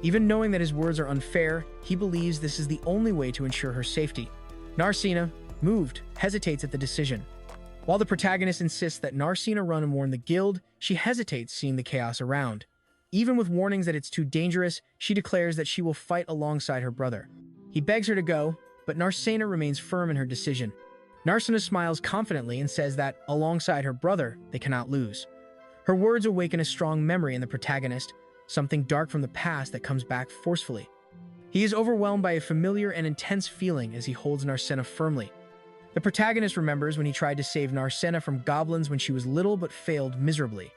Even knowing that his words are unfair, he believes this is the only way to ensure her safety. Narcina, moved, hesitates at the decision. While the protagonist insists that Narcina run and warn the guild, she hesitates seeing the chaos around. Even with warnings that it's too dangerous, she declares that she will fight alongside her brother. He begs her to go, but Narcina remains firm in her decision. Narcina smiles confidently and says that, alongside her brother, they cannot lose. Her words awaken a strong memory in the protagonist, something dark from the past that comes back forcefully. He is overwhelmed by a familiar and intense feeling as he holds Narcina firmly. The protagonist remembers when he tried to save Narcina from goblins when she was little but failed miserably.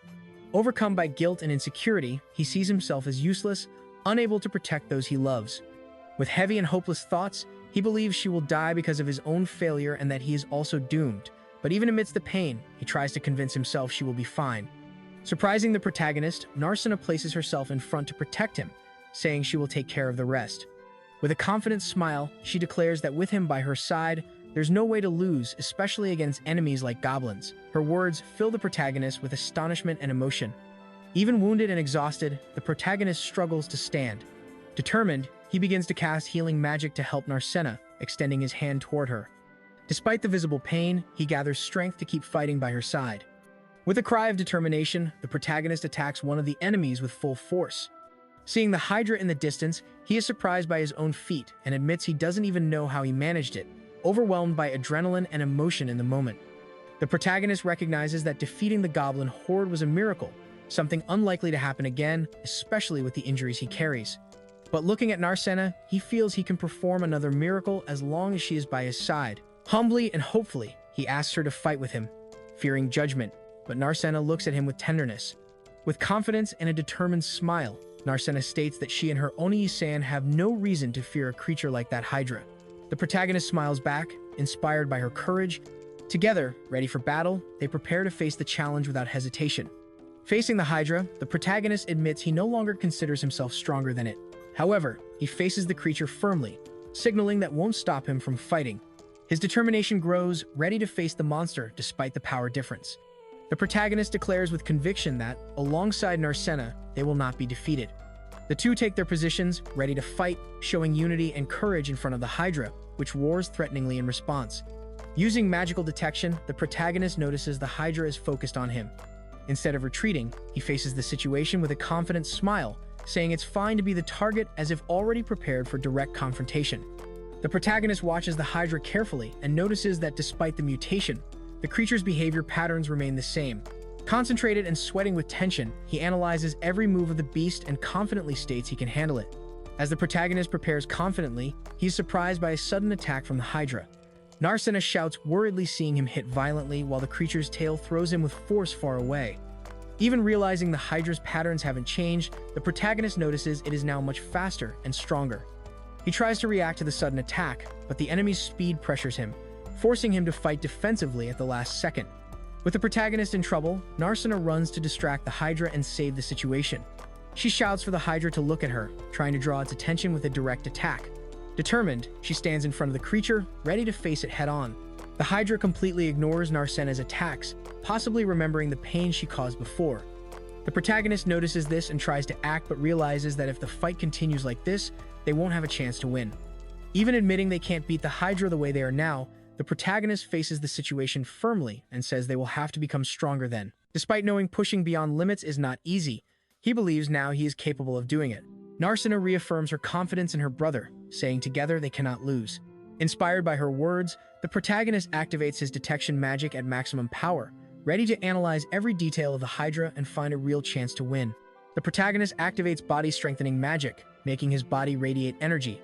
Overcome by guilt and insecurity, he sees himself as useless, unable to protect those he loves. With heavy and hopeless thoughts, he believes she will die because of his own failure and that he is also doomed. But even amidst the pain, he tries to convince himself she will be fine. Surprising the protagonist, Narcina places herself in front to protect him, saying she will take care of the rest. With a confident smile, she declares that with him by her side, there's no way to lose, especially against enemies like goblins. Her words fill the protagonist with astonishment and emotion. Even wounded and exhausted, the protagonist struggles to stand. Determined, he begins to cast healing magic to help Narcina, extending his hand toward her. Despite the visible pain, he gathers strength to keep fighting by her side. With a cry of determination, the protagonist attacks one of the enemies with full force. Seeing the Hydra in the distance, he is surprised by his own feat and admits he doesn't even know how he managed it, overwhelmed by adrenaline and emotion in the moment. The protagonist recognizes that defeating the goblin horde was a miracle, something unlikely to happen again, especially with the injuries he carries. But looking at Narcina, he feels he can perform another miracle as long as she is by his side. Humbly and hopefully, he asks her to fight with him, fearing judgment, but Narcina looks at him with tenderness. With confidence and a determined smile, Narcina states that she and her Oni-san have no reason to fear a creature like that Hydra. The protagonist smiles back, inspired by her courage. Together, ready for battle, they prepare to face the challenge without hesitation. Facing the Hydra, the protagonist admits he no longer considers himself stronger than it. However, he faces the creature firmly, signaling that won't stop him from fighting. His determination grows, ready to face the monster despite the power difference. The protagonist declares with conviction that, alongside Narcina, they will not be defeated. The two take their positions, ready to fight, showing unity and courage in front of the Hydra, which roars threateningly in response. Using magical detection, the protagonist notices the Hydra is focused on him. Instead of retreating, he faces the situation with a confident smile, saying it's fine to be the target as if already prepared for direct confrontation. The protagonist watches the Hydra carefully and notices that despite the mutation, the creature's behavior patterns remain the same. Concentrated and sweating with tension, he analyzes every move of the beast and confidently states he can handle it. As the protagonist prepares confidently, he is surprised by a sudden attack from the Hydra. Narcina shouts worriedly, seeing him hit violently while the creature's tail throws him with force far away. Even realizing the Hydra's patterns haven't changed, the protagonist notices it is now much faster and stronger. He tries to react to the sudden attack, but the enemy's speed pressures him, forcing him to fight defensively at the last second. With the protagonist in trouble, Narsena runs to distract the Hydra and save the situation. She shouts for the Hydra to look at her, trying to draw its attention with a direct attack. Determined, she stands in front of the creature, ready to face it head-on. The Hydra completely ignores Narsena's attacks, possibly remembering the pain she caused before. The protagonist notices this and tries to act, but realizes that if the fight continues like this, they won't have a chance to win. Even admitting they can't beat the Hydra the way they are now, the protagonist faces the situation firmly and says they will have to become stronger then. Despite knowing pushing beyond limits is not easy, he believes now he is capable of doing it. Narsena reaffirms her confidence in her brother, saying together they cannot lose. Inspired by her words, the protagonist activates his detection magic at maximum power, ready to analyze every detail of the Hydra and find a real chance to win. The protagonist activates body-strengthening magic, making his body radiate energy.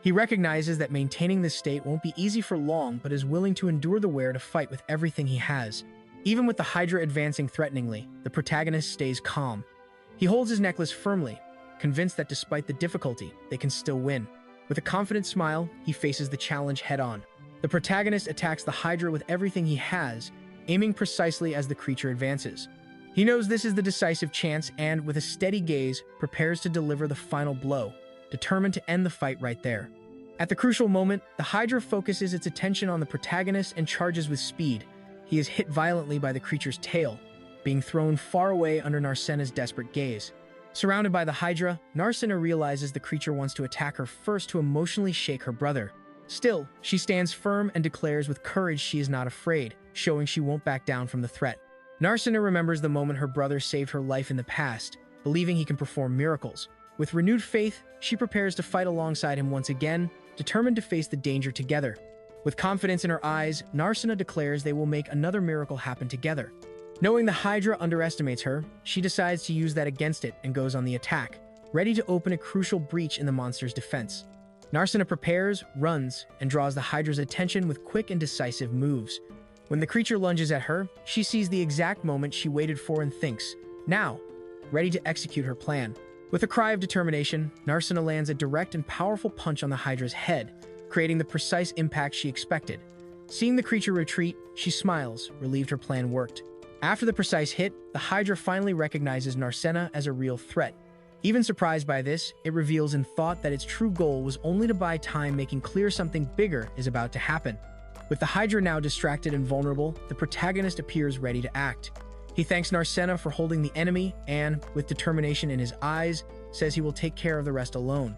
He recognizes that maintaining this state won't be easy for long, but is willing to endure the wear to fight with everything he has. Even with the Hydra advancing threateningly, the protagonist stays calm. He holds his necklace firmly, convinced that despite the difficulty, they can still win. With a confident smile, he faces the challenge head-on. The protagonist attacks the Hydra with everything he has, aiming precisely as the creature advances. He knows this is the decisive chance and, with a steady gaze, prepares to deliver the final blow, determined to end the fight right there. At the crucial moment, the Hydra focuses its attention on the protagonist and charges with speed. He is hit violently by the creature's tail, being thrown far away under Narsena's desperate gaze. Surrounded by the Hydra, Narsena realizes the creature wants to attack her first to emotionally shake her brother. Still, she stands firm and declares with courage she is not afraid, showing she won't back down from the threat. Narsena remembers the moment her brother saved her life in the past, believing he can perform miracles. With renewed faith, she prepares to fight alongside him once again, determined to face the danger together. With confidence in her eyes, Narsena declares they will make another miracle happen together. Knowing the Hydra underestimates her, she decides to use that against it and goes on the attack, ready to open a crucial breach in the monster's defense. Narsena prepares, runs, and draws the Hydra's attention with quick and decisive moves. When the creature lunges at her, she sees the exact moment she waited for and thinks, now, ready to execute her plan. With a cry of determination, Narsena lands a direct and powerful punch on the Hydra's head, creating the precise impact she expected. Seeing the creature retreat, she smiles, relieved her plan worked. After the precise hit, the Hydra finally recognizes Narsena as a real threat. Even surprised by this, it reveals in thought that its true goal was only to buy time, making clear something bigger is about to happen. With the Hydra now distracted and vulnerable, the protagonist appears ready to act. He thanks Narsena for holding the enemy and, with determination in his eyes, says he will take care of the rest alone.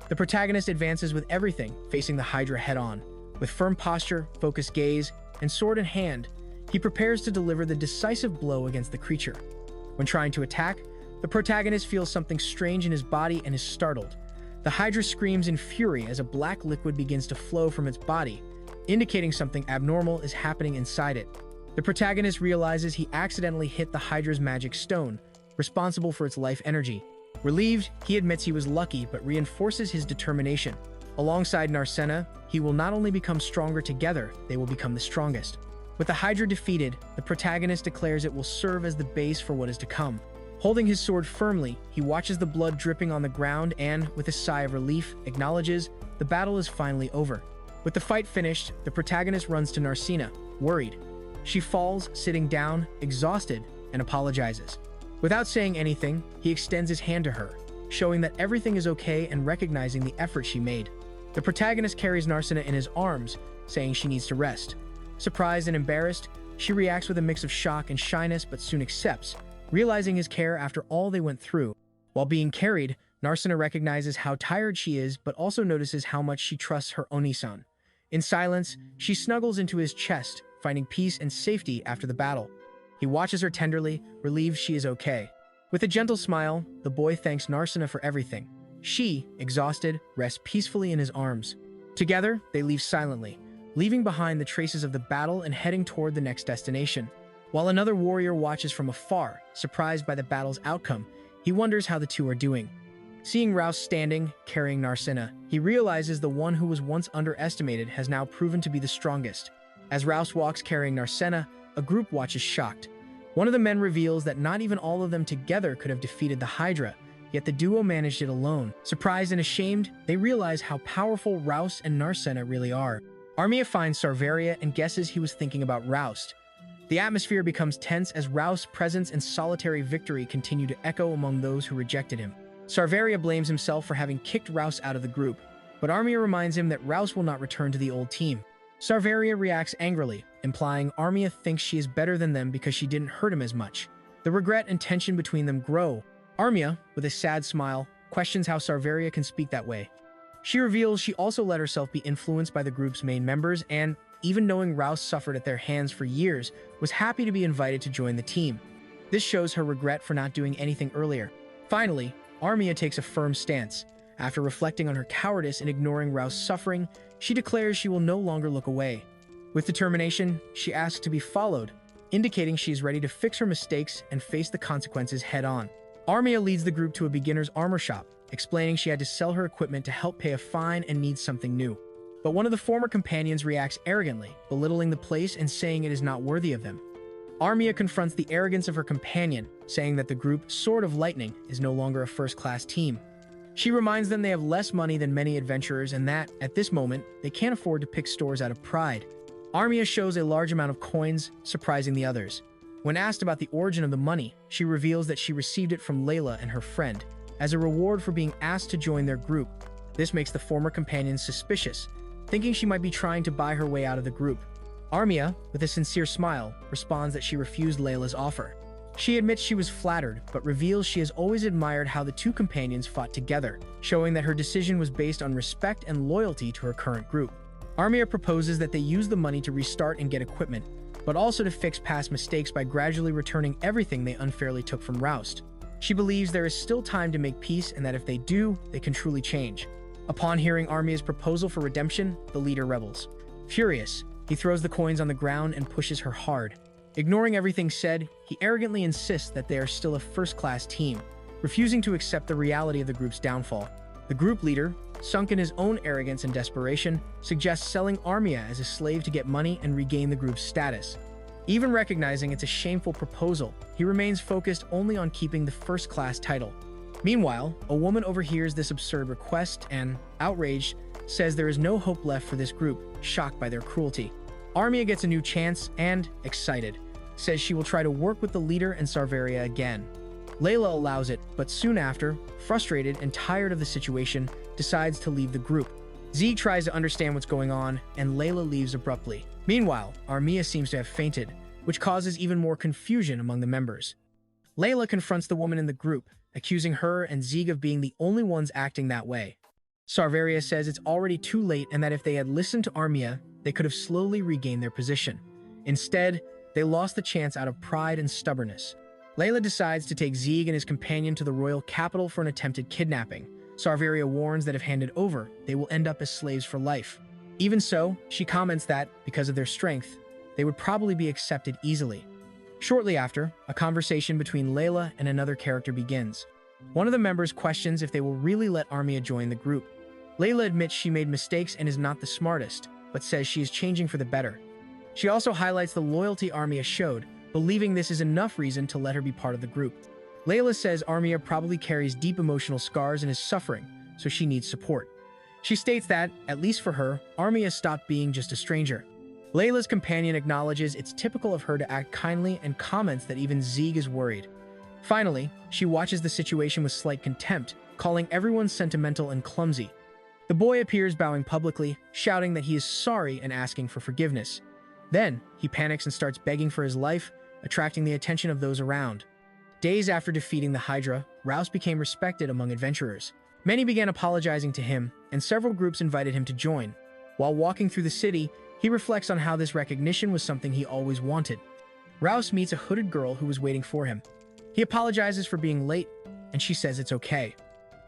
The protagonist advances with everything, facing the Hydra head-on. With firm posture, focused gaze, and sword in hand, he prepares to deliver the decisive blow against the creature. When trying to attack, the protagonist feels something strange in his body and is startled. The Hydra screams in fury as a black liquid begins to flow from its body, indicating something abnormal is happening inside it. The protagonist realizes he accidentally hit the Hydra's magic stone, responsible for its life energy. Relieved, he admits he was lucky but reinforces his determination. Alongside Narsena, he will not only become stronger together, they will become the strongest. With the Hydra defeated, the protagonist declares it will serve as the base for what is to come. Holding his sword firmly, he watches the blood dripping on the ground and, with a sigh of relief, acknowledges the battle is finally over. With the fight finished, the protagonist runs to Narsena, worried. She falls, sitting down, exhausted, and apologizes. Without saying anything, he extends his hand to her, showing that everything is okay and recognizing the effort she made. The protagonist carries Narsena in his arms, saying she needs to rest. Surprised and embarrassed, she reacts with a mix of shock and shyness but soon accepts, realizing his care after all they went through. While being carried, Narsena recognizes how tired she is but also notices how much she trusts her Oni-san. In silence, she snuggles into his chest, finding peace and safety after the battle. He watches her tenderly, relieved she is okay. With a gentle smile, the boy thanks Narsena for everything. She, exhausted, rests peacefully in his arms. Together, they leave silently, leaving behind the traces of the battle and heading toward the next destination. While another warrior watches from afar, surprised by the battle's outcome, he wonders how the two are doing. Seeing Rouse standing, carrying Narsena, he realizes the one who was once underestimated has now proven to be the strongest. As Rouse walks carrying Narsena, a group watches shocked. One of the men reveals that not even all of them together could have defeated the Hydra, yet the duo managed it alone. Surprised and ashamed, they realize how powerful Roust and Narcena really are. Armia finds Sarveria and guesses he was thinking about Roust. The atmosphere becomes tense as Roust's presence and solitary victory continue to echo among those who rejected him. Sarveria blames himself for having kicked Roust out of the group, but Armia reminds him that Roust will not return to the old team. Sarveria reacts angrily, implying Armia thinks she is better than them because she didn't hurt him as much. The regret and tension between them grow. Armia, with a sad smile, questions how Sarveria can speak that way. She reveals she also let herself be influenced by the group's main members and, even knowing Roust suffered at their hands for years, was happy to be invited to join the team. This shows her regret for not doing anything earlier. Finally, Armia takes a firm stance. After reflecting on her cowardice in ignoring Roust's suffering, she declares she will no longer look away. With determination, she asks to be followed, indicating she is ready to fix her mistakes and face the consequences head-on. Armia leads the group to a beginner's armor shop, explaining she had to sell her equipment to help pay a fine and needs something new. But one of the former companions reacts arrogantly, belittling the place and saying it is not worthy of them. Armia confronts the arrogance of her companion, saying that the group Sword of Lightning is no longer a first-class team. She reminds them they have less money than many adventurers and that, at this moment, they can't afford to pick stores out of pride. Armia shows a large amount of coins, surprising the others. When asked about the origin of the money, she reveals that she received it from Layla and her friend, as a reward for being asked to join their group. This makes the former companion suspicious, thinking she might be trying to buy her way out of the group. Armia, with a sincere smile, responds that she refused Layla's offer. She admits she was flattered, but reveals she has always admired how the two companions fought together, showing that her decision was based on respect and loyalty to her current group. Armia proposes that they use the money to restart and get equipment, but also to fix past mistakes by gradually returning everything they unfairly took from Roust. She believes there is still time to make peace and that if they do, they can truly change. Upon hearing Armia's proposal for redemption, the leader rebels. Furious, he throws the coins on the ground and pushes her hard. Ignoring everything said, he arrogantly insists that they are still a first-class team, refusing to accept the reality of the group's downfall. The group leader, sunk in his own arrogance and desperation, suggests selling Armia as a slave to get money and regain the group's status. Even recognizing it's a shameful proposal, he remains focused only on keeping the first-class title. Meanwhile, a woman overhears this absurd request and, outraged, says there is no hope left for this group, shocked by their cruelty. Armia gets a new chance and, excited, says she will try to work with the leader and Sarveria again. Layla allows it, but soon after, frustrated and tired of the situation, decides to leave the group. Zeke tries to understand what's going on, and Layla leaves abruptly. Meanwhile, Armia seems to have fainted, which causes even more confusion among the members. Layla confronts the woman in the group, accusing her and Zeke of being the only ones acting that way. Sarveria says it's already too late and that if they had listened to Armia, they could have slowly regained their position. Instead, they lost the chance out of pride and stubbornness. Layla decides to take Zeke and his companion to the royal capital for an attempted kidnapping. Sarveria warns that if handed over, they will end up as slaves for life. Even so, she comments that, because of their strength, they would probably be accepted easily. Shortly after, a conversation between Layla and another character begins. One of the members questions if they will really let Armia join the group. Layla admits she made mistakes and is not the smartest, but says she is changing for the better. She also highlights the loyalty Armia showed, believing this is enough reason to let her be part of the group. Layla says Armia probably carries deep emotional scars and is suffering, so she needs support. She states that, at least for her, Armia stopped being just a stranger. Layla's companion acknowledges it's typical of her to act kindly and comments that even Zeke is worried. Finally, she watches the situation with slight contempt, calling everyone sentimental and clumsy. The boy appears bowing publicly, shouting that he is sorry and asking for forgiveness. Then, he panics and starts begging for his life, attracting the attention of those around. Days after defeating the Hydra, Roust became respected among adventurers. Many began apologizing to him, and several groups invited him to join. While walking through the city, he reflects on how this recognition was something he always wanted. Roust meets a hooded girl who was waiting for him. He apologizes for being late, and she says it's okay.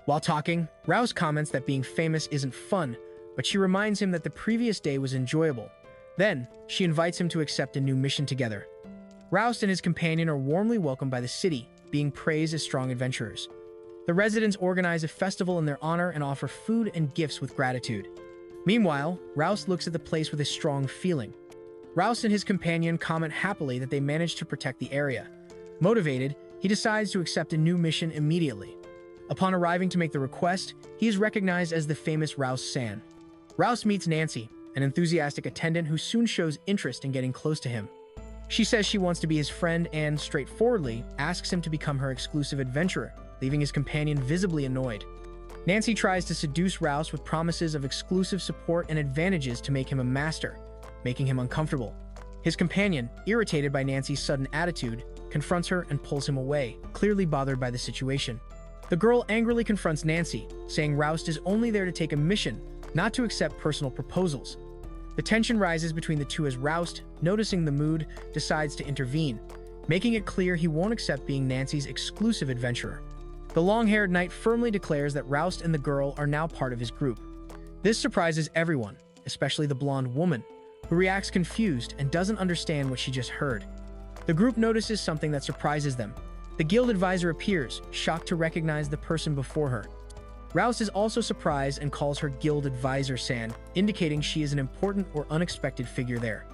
While talking, Roust comments that being famous isn't fun, but she reminds him that the previous day was enjoyable. Then, she invites him to accept a new mission together. Roust and his companion are warmly welcomed by the city, being praised as strong adventurers. The residents organize a festival in their honor and offer food and gifts with gratitude. Meanwhile, Roust looks at the place with a strong feeling. Roust and his companion comment happily that they managed to protect the area. Motivated, he decides to accept a new mission immediately. Upon arriving to make the request, he is recognized as the famous Rouse-san. Rouse meets Nancy, an enthusiastic attendant who soon shows interest in getting close to him. She says she wants to be his friend and, straightforwardly, asks him to become her exclusive adventurer, leaving his companion visibly annoyed. Nancy tries to seduce Rouse with promises of exclusive support and advantages to make him a master, making him uncomfortable. His companion, irritated by Nancy's sudden attitude, confronts her and pulls him away, clearly bothered by the situation. The girl angrily confronts Nancy, saying Rouse is only there to take a mission, not to accept personal proposals. The tension rises between the two as Rouse, noticing the mood, decides to intervene, making it clear he won't accept being Nancy's exclusive adventurer. The long-haired knight firmly declares that Rouse and the girl are now part of his group. This surprises everyone, especially the blonde woman, who reacts confused and doesn't understand what she just heard. The group notices something that surprises them. The guild advisor appears, shocked to recognize the person before her. Rouse is also surprised and calls her guild advisor-san, indicating she is an important or unexpected figure there.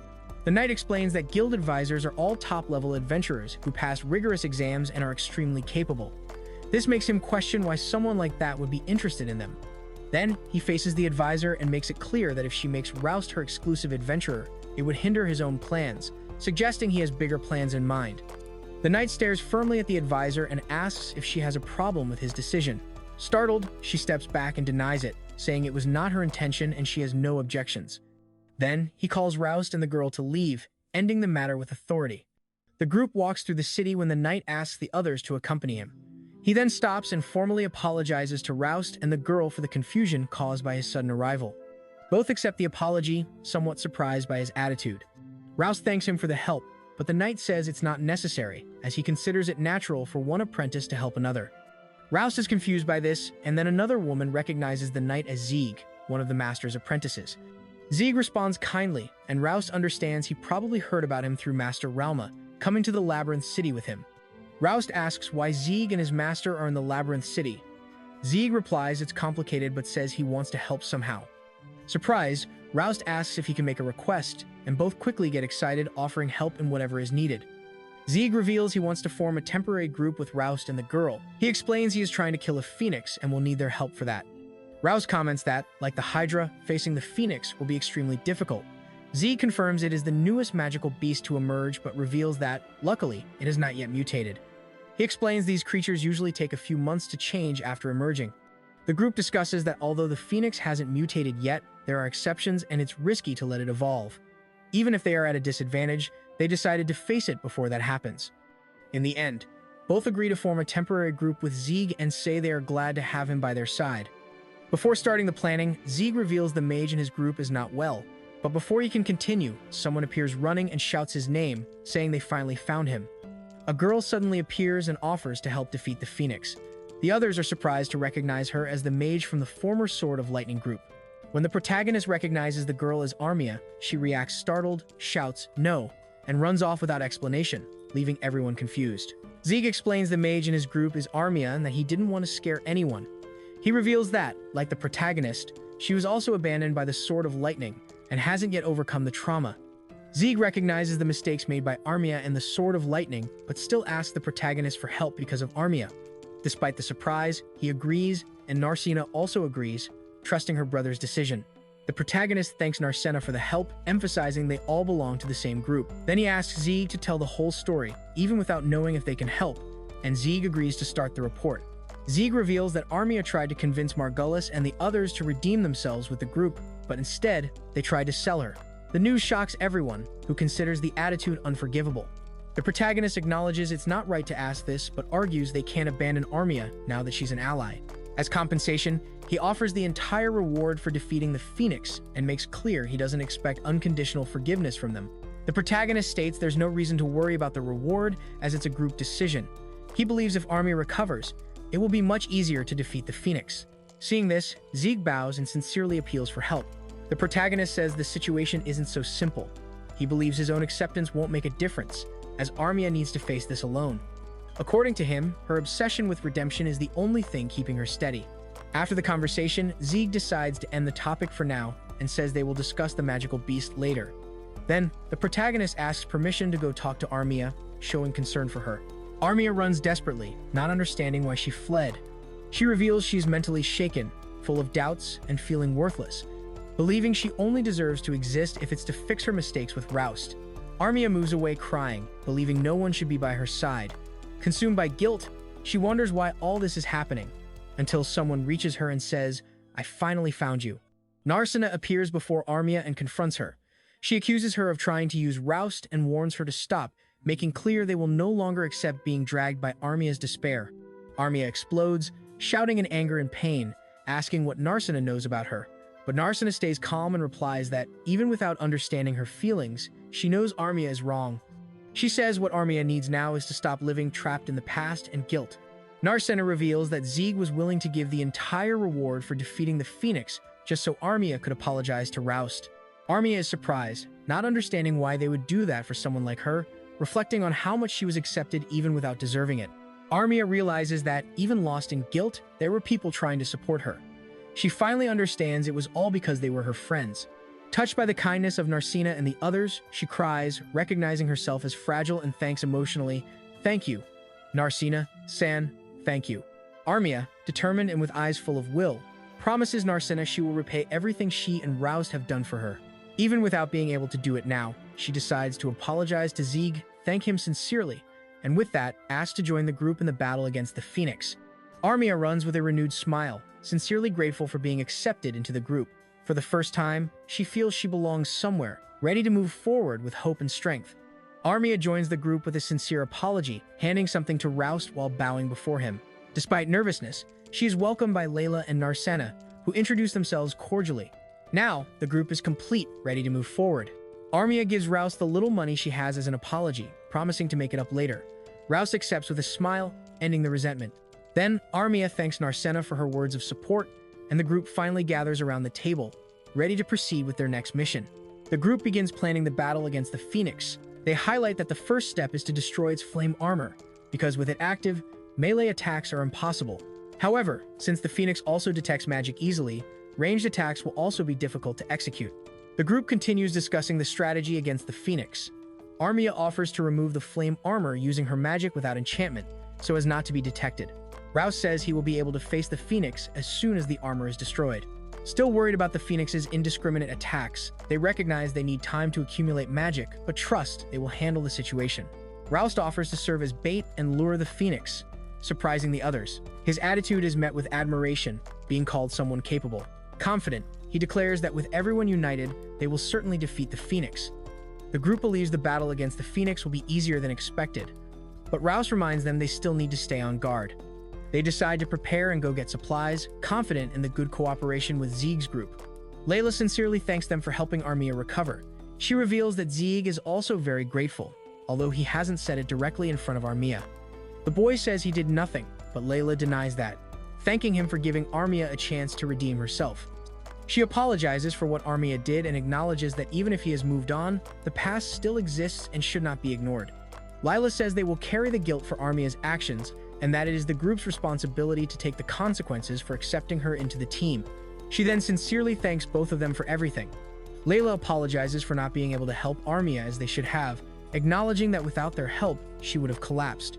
The knight explains that guild advisors are all top-level adventurers who pass rigorous exams and are extremely capable. This makes him question why someone like that would be interested in them. Then, he faces the advisor and makes it clear that if she makes Rouse her exclusive adventurer, it would hinder his own plans, suggesting he has bigger plans in mind. The knight stares firmly at the advisor and asks if she has a problem with his decision. Startled, she steps back and denies it, saying it was not her intention and she has no objections. Then, he calls Rouse and the girl to leave, ending the matter with authority. The group walks through the city when the knight asks the others to accompany him. He then stops and formally apologizes to Rouse and the girl for the confusion caused by his sudden arrival. Both accept the apology, somewhat surprised by his attitude. Rouse thanks him for the help, but the knight says it's not necessary, as he considers it natural for one apprentice to help another. Rouse is confused by this, and then another woman recognizes the knight as Zieg, one of the master's apprentices. Zieg responds kindly, and Rouse understands he probably heard about him through Master Ralma, coming to the Labyrinth City with him. Rouse asks why Zieg and his master are in the Labyrinth City. Zieg replies it's complicated but says he wants to help somehow. Surprised, Rouse asks if he can make a request, and both quickly get excited, offering help in whatever is needed. Zieg reveals he wants to form a temporary group with Rouse and the girl. He explains he is trying to kill a phoenix and will need their help for that. Rouse comments that, like the hydra, facing the phoenix will be extremely difficult. Zieg confirms it is the newest magical beast to emerge but reveals that, luckily, it has not yet mutated. He explains these creatures usually take a few months to change after emerging. The group discusses that although the phoenix hasn't mutated yet, there are exceptions and it's risky to let it evolve. Even if they are at a disadvantage, they decided to face it before that happens. In the end, both agree to form a temporary group with Zieg and say they are glad to have him by their side. Before starting the planning, Zieg reveals the mage in his group is not well, but before he can continue, someone appears running and shouts his name, saying they finally found him. A girl suddenly appears and offers to help defeat the phoenix. The others are surprised to recognize her as the mage from the former Sword of Lightning group. When the protagonist recognizes the girl as Armia, she reacts startled, shouts "no," and runs off without explanation, leaving everyone confused. Zieg explains the mage in his group is Armia and that he didn't want to scare anyone. He reveals that, like the protagonist, she was also abandoned by the Sword of Lightning and hasn't yet overcome the trauma. Zieg recognizes the mistakes made by Armia and the Sword of Lightning, but still asks the protagonist for help because of Armia. Despite the surprise, he agrees, and Narcina also agrees, trusting her brother's decision. The protagonist thanks Narcina for the help, emphasizing they all belong to the same group. Then he asks Zieg to tell the whole story, even without knowing if they can help, and Zieg agrees to start the report. Zieg reveals that Armia tried to convince Margulis and the others to redeem themselves with the group, but instead, they tried to sell her. The news shocks everyone, who considers the attitude unforgivable. The protagonist acknowledges it's not right to ask this, but argues they can't abandon Armia now that she's an ally. As compensation, he offers the entire reward for defeating the Phoenix and makes clear he doesn't expect unconditional forgiveness from them. The protagonist states there's no reason to worry about the reward as it's a group decision. He believes if Armia recovers, it will be much easier to defeat the Phoenix. Seeing this, Zieg bows and sincerely appeals for help. The protagonist says the situation isn't so simple. He believes his own acceptance won't make a difference, as Armia needs to face this alone. According to him, her obsession with redemption is the only thing keeping her steady. After the conversation, Zieg decides to end the topic for now and says they will discuss the magical beast later. Then, the protagonist asks permission to go talk to Armia, showing concern for her. Armia runs desperately, not understanding why she fled. She reveals she's mentally shaken, full of doubts, and feeling worthless, believing she only deserves to exist if it's to fix her mistakes with Roust. Armia moves away crying, believing no one should be by her side. Consumed by guilt, she wonders why all this is happening, until someone reaches her and says, "I finally found you." Narcina appears before Armia and confronts her. She accuses her of trying to use Roust and warns her to stop, making clear they will no longer accept being dragged by Armia's despair. Armia explodes, shouting in anger and pain, asking what Narcina knows about her. But Narcina stays calm and replies that, even without understanding her feelings, she knows Armia is wrong. She says what Armia needs now is to stop living trapped in the past and guilt. Narcina reveals that Zieg was willing to give the entire reward for defeating the Phoenix just so Armia could apologize to Roust. Armia is surprised, not understanding why they would do that for someone like her, reflecting on how much she was accepted even without deserving it. Armia realizes that, even lost in guilt, there were people trying to support her. She finally understands it was all because they were her friends. Touched by the kindness of Narcina and the others, she cries, recognizing herself as fragile and thanks emotionally, "Thank you, Narcina, San, thank you." Armia, determined and with eyes full of will, promises Narcina she will repay everything she and Roust have done for her. Even without being able to do it now, she decides to apologize to Zieg, thank him sincerely, and with that, asks to join the group in the battle against the Phoenix. Armia runs with a renewed smile, sincerely grateful for being accepted into the group. For the first time, she feels she belongs somewhere, ready to move forward with hope and strength. Armia joins the group with a sincere apology, handing something to Roust while bowing before him. Despite nervousness, she is welcomed by Layla and Narcina, who introduce themselves cordially. Now, the group is complete, ready to move forward. Armia gives Roust the little money she has as an apology, promising to make it up later. Roust accepts with a smile, ending the resentment. Then, Armia thanks Narcina for her words of support, and the group finally gathers around the table, ready to proceed with their next mission. The group begins planning the battle against the Phoenix. They highlight that the first step is to destroy its flame armor, because with it active, melee attacks are impossible. However, since the Phoenix also detects magic easily, ranged attacks will also be difficult to execute. The group continues discussing the strategy against the Phoenix. Armia offers to remove the flame armor using her magic without enchantment, so as not to be detected. Roust says he will be able to face the Phoenix as soon as the armor is destroyed. Still worried about the Phoenix's indiscriminate attacks, they recognize they need time to accumulate magic, but trust they will handle the situation. Roust offers to serve as bait and lure the Phoenix, surprising the others. His attitude is met with admiration, being called someone capable. Confident, he declares that with everyone united, they will certainly defeat the Phoenix. The group believes the battle against the Phoenix will be easier than expected, but Roust reminds them they still need to stay on guard. They decide to prepare and go get supplies, confident in the good cooperation with Zieg's group. Layla sincerely thanks them for helping Armia recover. She reveals that Zieg is also very grateful, although he hasn't said it directly in front of Armia. The boy says he did nothing, but Layla denies that, thanking him for giving Armia a chance to redeem herself. She apologizes for what Armia did and acknowledges that even if he has moved on, the past still exists and should not be ignored. Layla says they will carry the guilt for Armia's actions, and that it is the group's responsibility to take the consequences for accepting her into the team. She then sincerely thanks both of them for everything. Layla apologizes for not being able to help Armia as they should have, acknowledging that without their help, she would have collapsed.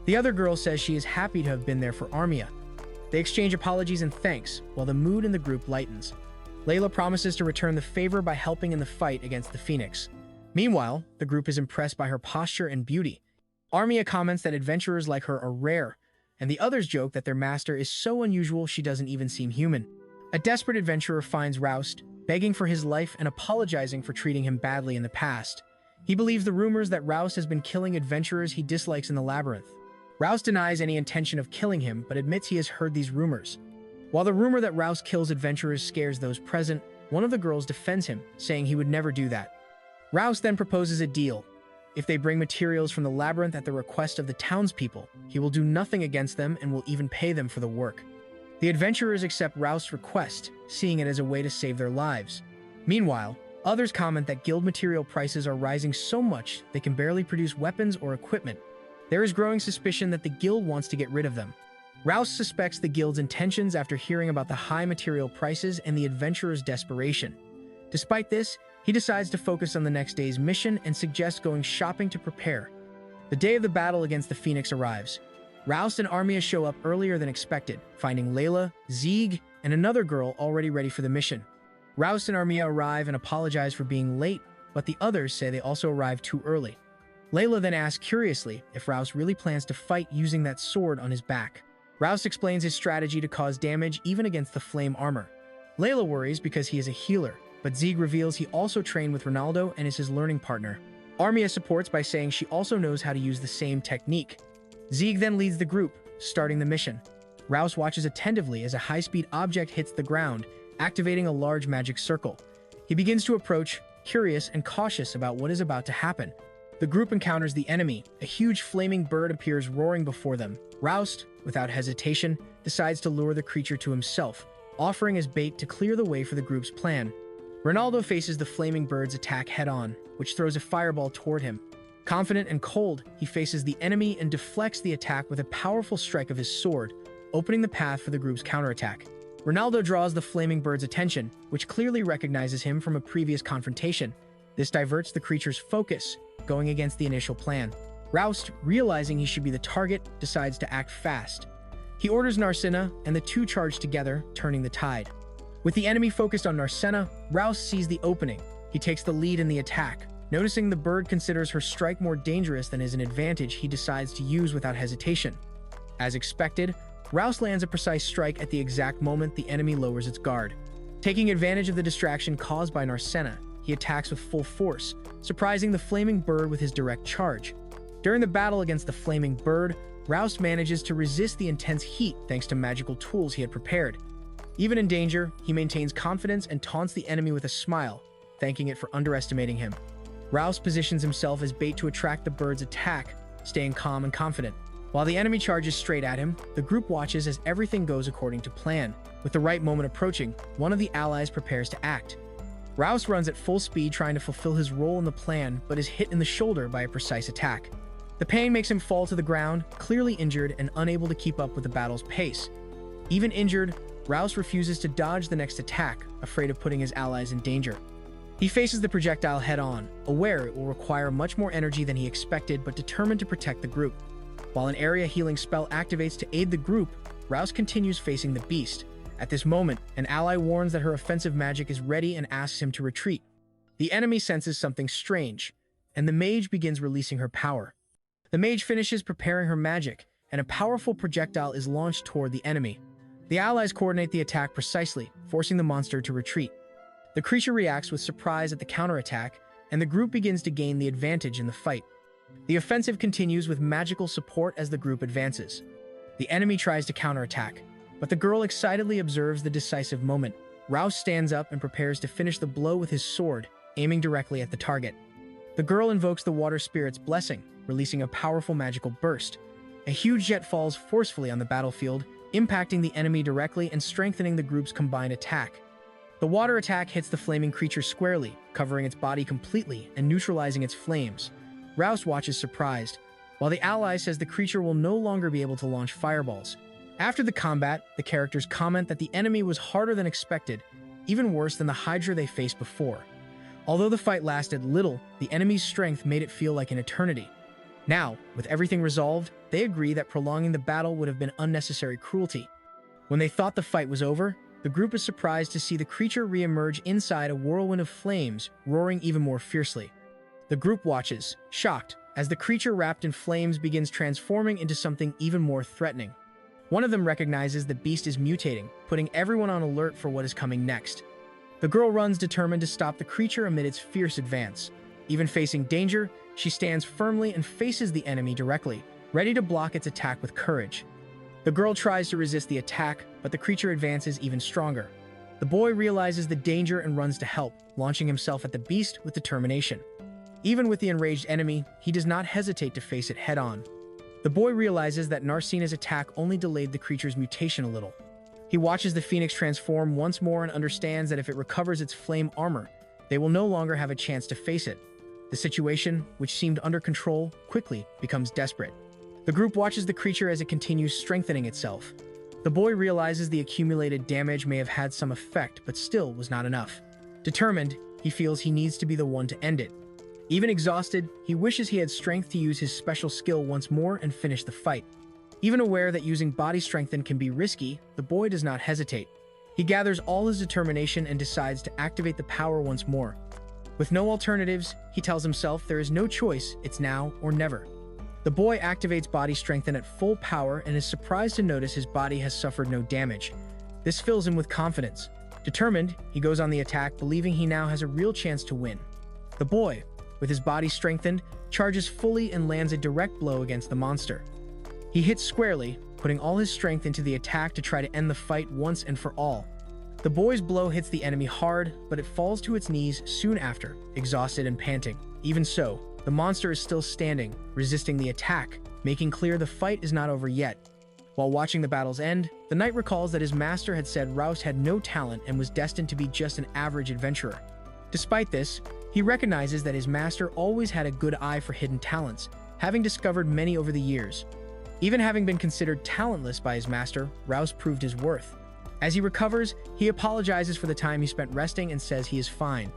The other girl says she is happy to have been there for Armia. They exchange apologies and thanks, while the mood in the group lightens. Layla promises to return the favor by helping in the fight against the Phoenix. Meanwhile, the group is impressed by her posture and beauty. Armia comments that adventurers like her are rare, and the others joke that their master is so unusual she doesn't even seem human. A desperate adventurer finds Roust, begging for his life and apologizing for treating him badly in the past. He believes the rumors that Roust has been killing adventurers he dislikes in the Labyrinth. Roust denies any intention of killing him, but admits he has heard these rumors. While the rumor that Roust kills adventurers scares those present, one of the girls defends him, saying he would never do that. Roust then proposes a deal. If they bring materials from the Labyrinth at the request of the townspeople, he will do nothing against them and will even pay them for the work. The adventurers accept Roust's request, seeing it as a way to save their lives. Meanwhile, others comment that guild material prices are rising so much they can barely produce weapons or equipment. There is growing suspicion that the guild wants to get rid of them. Roust suspects the guild's intentions after hearing about the high material prices and the adventurers' desperation. Despite this, he decides to focus on the next day's mission and suggests going shopping to prepare. The day of the battle against the Phoenix arrives. Roust and Armia show up earlier than expected, finding Layla, Zieg, and another girl already ready for the mission. Roust and Armia arrive and apologize for being late, but the others say they also arrived too early. Layla then asks curiously if Roust really plans to fight using that sword on his back. Roust explains his strategy to cause damage even against the flame armor. Layla worries because he is a healer, but Zieg reveals he also trained with Ronaldo and is his learning partner. Armia supports by saying she also knows how to use the same technique. Zieg then leads the group, starting the mission. Roust watches attentively as a high-speed object hits the ground, activating a large magic circle. He begins to approach, curious and cautious about what is about to happen. The group encounters the enemy. A huge flaming bird appears roaring before them. Roust, without hesitation, decides to lure the creature to himself, offering as bait to clear the way for the group's plan. Ronaldo faces the flaming bird's attack head-on, which throws a fireball toward him. Confident and cold, he faces the enemy and deflects the attack with a powerful strike of his sword, opening the path for the group's counterattack. Ronaldo draws the flaming bird's attention, which clearly recognizes him from a previous confrontation. This diverts the creature's focus, going against the initial plan. Roust, realizing he should be the target, decides to act fast. He orders Narcina, and the two charge together, turning the tide. With the enemy focused on Narcina, Roust sees the opening. He takes the lead in the attack. Noticing the bird considers her strike more dangerous than is an advantage he decides to use without hesitation. As expected, Roust lands a precise strike at the exact moment the enemy lowers its guard. Taking advantage of the distraction caused by Narcina, he attacks with full force, surprising the flaming bird with his direct charge. During the battle against the flaming bird, Roust manages to resist the intense heat thanks to magical tools he had prepared. Even in danger, he maintains confidence and taunts the enemy with a smile, thanking it for underestimating him. Roust positions himself as bait to attract the bird's attack, staying calm and confident. While the enemy charges straight at him, the group watches as everything goes according to plan. With the right moment approaching, one of the allies prepares to act. Roust runs at full speed trying to fulfill his role in the plan, but is hit in the shoulder by a precise attack. The pain makes him fall to the ground, clearly injured and unable to keep up with the battle's pace. Even injured, Roust refuses to dodge the next attack, afraid of putting his allies in danger. He faces the projectile head-on, aware it will require much more energy than he expected but determined to protect the group. While an area healing spell activates to aid the group, Roust continues facing the beast. At this moment, an ally warns that her offensive magic is ready and asks him to retreat. The enemy senses something strange, and the mage begins releasing her power. The mage finishes preparing her magic, and a powerful projectile is launched toward the enemy. The allies coordinate the attack precisely, forcing the monster to retreat. The creature reacts with surprise at the counterattack, and the group begins to gain the advantage in the fight. The offensive continues with magical support as the group advances. The enemy tries to counterattack, but the girl excitedly observes the decisive moment. Roust stands up and prepares to finish the blow with his sword, aiming directly at the target. The girl invokes the water spirit's blessing, releasing a powerful magical burst. A huge jet falls forcefully on the battlefield, impacting the enemy directly and strengthening the group's combined attack. The water attack hits the flaming creature squarely, covering its body completely and neutralizing its flames. Roust watches surprised, while the ally says the creature will no longer be able to launch fireballs. After the combat, the characters comment that the enemy was harder than expected, even worse than the hydra they faced before. Although the fight lasted little, the enemy's strength made it feel like an eternity. Now, with everything resolved, they agree that prolonging the battle would have been unnecessary cruelty. When they thought the fight was over, the group is surprised to see the creature re-emerge inside a whirlwind of flames, roaring even more fiercely. The group watches, shocked, as the creature wrapped in flames begins transforming into something even more threatening. One of them recognizes the beast is mutating, putting everyone on alert for what is coming next. The girl runs determined to stop the creature amid its fierce advance. Even facing danger, she stands firmly and faces the enemy directly, ready to block its attack with courage. The girl tries to resist the attack, but the creature advances even stronger. The boy realizes the danger and runs to help, launching himself at the beast with determination. Even with the enraged enemy, he does not hesitate to face it head-on. The boy realizes that Narcina's attack only delayed the creature's mutation a little. He watches the phoenix transform once more and understands that if it recovers its flame armor, they will no longer have a chance to face it. The situation, which seemed under control, quickly becomes desperate. The group watches the creature as it continues strengthening itself. The boy realizes the accumulated damage may have had some effect, but still was not enough. Determined, he feels he needs to be the one to end it. Even exhausted, he wishes he had strength to use his special skill once more and finish the fight. Even aware that using body strengthen can be risky, the boy does not hesitate. He gathers all his determination and decides to activate the power once more. With no alternatives, he tells himself there is no choice, it's now or never. The boy activates body strengthen at full power and is surprised to notice his body has suffered no damage. This fills him with confidence. Determined, he goes on the attack, believing he now has a real chance to win. The boy, with his body strengthened, charges fully and lands a direct blow against the monster. He hits squarely, putting all his strength into the attack to try to end the fight once and for all. The boy's blow hits the enemy hard, but it falls to its knees soon after, exhausted and panting. Even so, the monster is still standing, resisting the attack, making clear the fight is not over yet. While watching the battle's end, the knight recalls that his master had said Rouse had no talent and was destined to be just an average adventurer. Despite this, he recognizes that his master always had a good eye for hidden talents, having discovered many over the years. Even having been considered talentless by his master, Rouse proved his worth. As he recovers, he apologizes for the time he spent resting and says he is fine.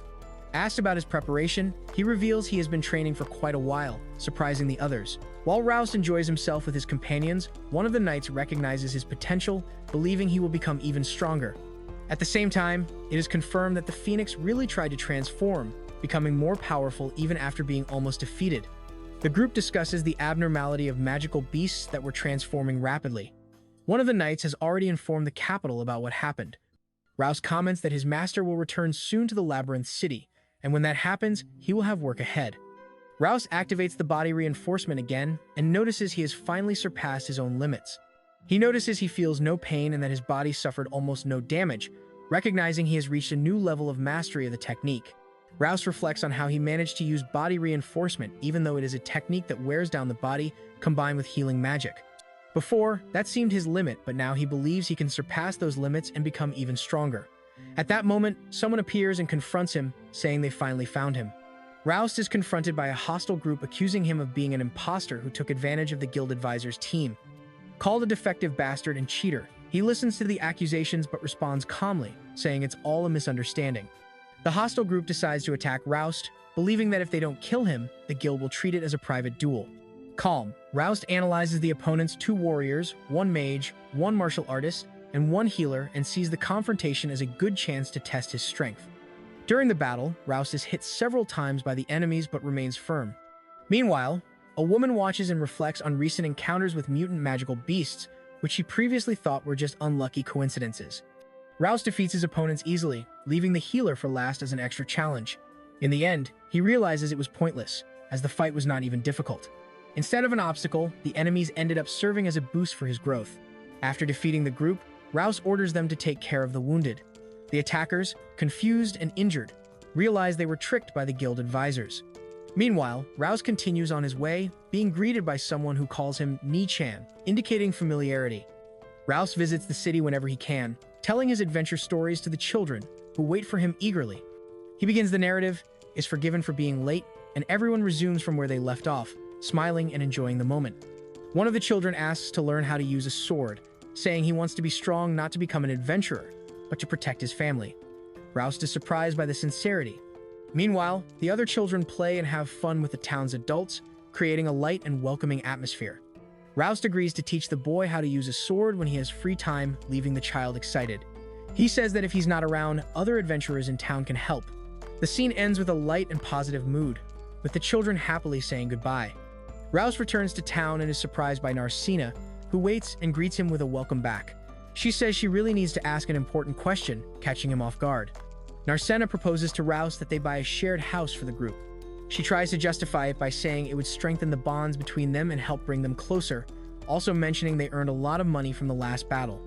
Asked about his preparation, he reveals he has been training for quite a while, surprising the others. While Rouse enjoys himself with his companions, one of the knights recognizes his potential, believing he will become even stronger. At the same time, it is confirmed that the Phoenix really tried to transform, becoming more powerful even after being almost defeated. The group discusses the abnormality of magical beasts that were transforming rapidly. One of the knights has already informed the capital about what happened. Rouse comments that his master will return soon to the Labyrinth city, and when that happens, he will have work ahead. Rouse activates the body reinforcement again and notices he has finally surpassed his own limits. He notices he feels no pain and that his body suffered almost no damage, recognizing he has reached a new level of mastery of the technique. Rouse reflects on how he managed to use body reinforcement even though it is a technique that wears down the body combined with healing magic. Before, that seemed his limit, but now he believes he can surpass those limits and become even stronger. At that moment, someone appears and confronts him, saying they finally found him. Rouse is confronted by a hostile group accusing him of being an imposter who took advantage of the guild advisor's team. Called a defective bastard and cheater, he listens to the accusations but responds calmly, saying it's all a misunderstanding. The hostile group decides to attack Roust, believing that if they don't kill him, the guild will treat it as a private duel. Calm, Roust analyzes the opponent's 2 warriors, 1 mage, 1 martial artist, and 1 healer and sees the confrontation as a good chance to test his strength. During the battle, Roust is hit several times by the enemies but remains firm. Meanwhile, a woman watches and reflects on recent encounters with mutant magical beasts, which she previously thought were just unlucky coincidences. Roust defeats his opponents easily, leaving the healer for last as an extra challenge. In the end, he realizes it was pointless, as the fight was not even difficult. Instead of an obstacle, the enemies ended up serving as a boost for his growth. After defeating the group, Rouse orders them to take care of the wounded. The attackers, confused and injured, realize they were tricked by the guild advisors. Meanwhile, Rouse continues on his way, being greeted by someone who calls him Ni-chan, indicating familiarity. Rouse visits the city whenever he can, telling his adventure stories to the children, who wait for him eagerly. He begins the narrative, is forgiven for being late, and everyone resumes from where they left off, smiling and enjoying the moment. One of the children asks to learn how to use a sword, saying he wants to be strong not to become an adventurer, but to protect his family. Roust is surprised by the sincerity. Meanwhile, the other children play and have fun with the town's adults, creating a light and welcoming atmosphere. Roust agrees to teach the boy how to use a sword when he has free time, leaving the child excited. He says that if he's not around, other adventurers in town can help. The scene ends with a light and positive mood, with the children happily saying goodbye. Roust returns to town and is surprised by Narcina, who waits and greets him with a welcome back. She says she really needs to ask an important question, catching him off guard. Narcina proposes to Roust that they buy a shared house for the group. She tries to justify it by saying it would strengthen the bonds between them and help bring them closer, also mentioning they earned a lot of money from the last battle.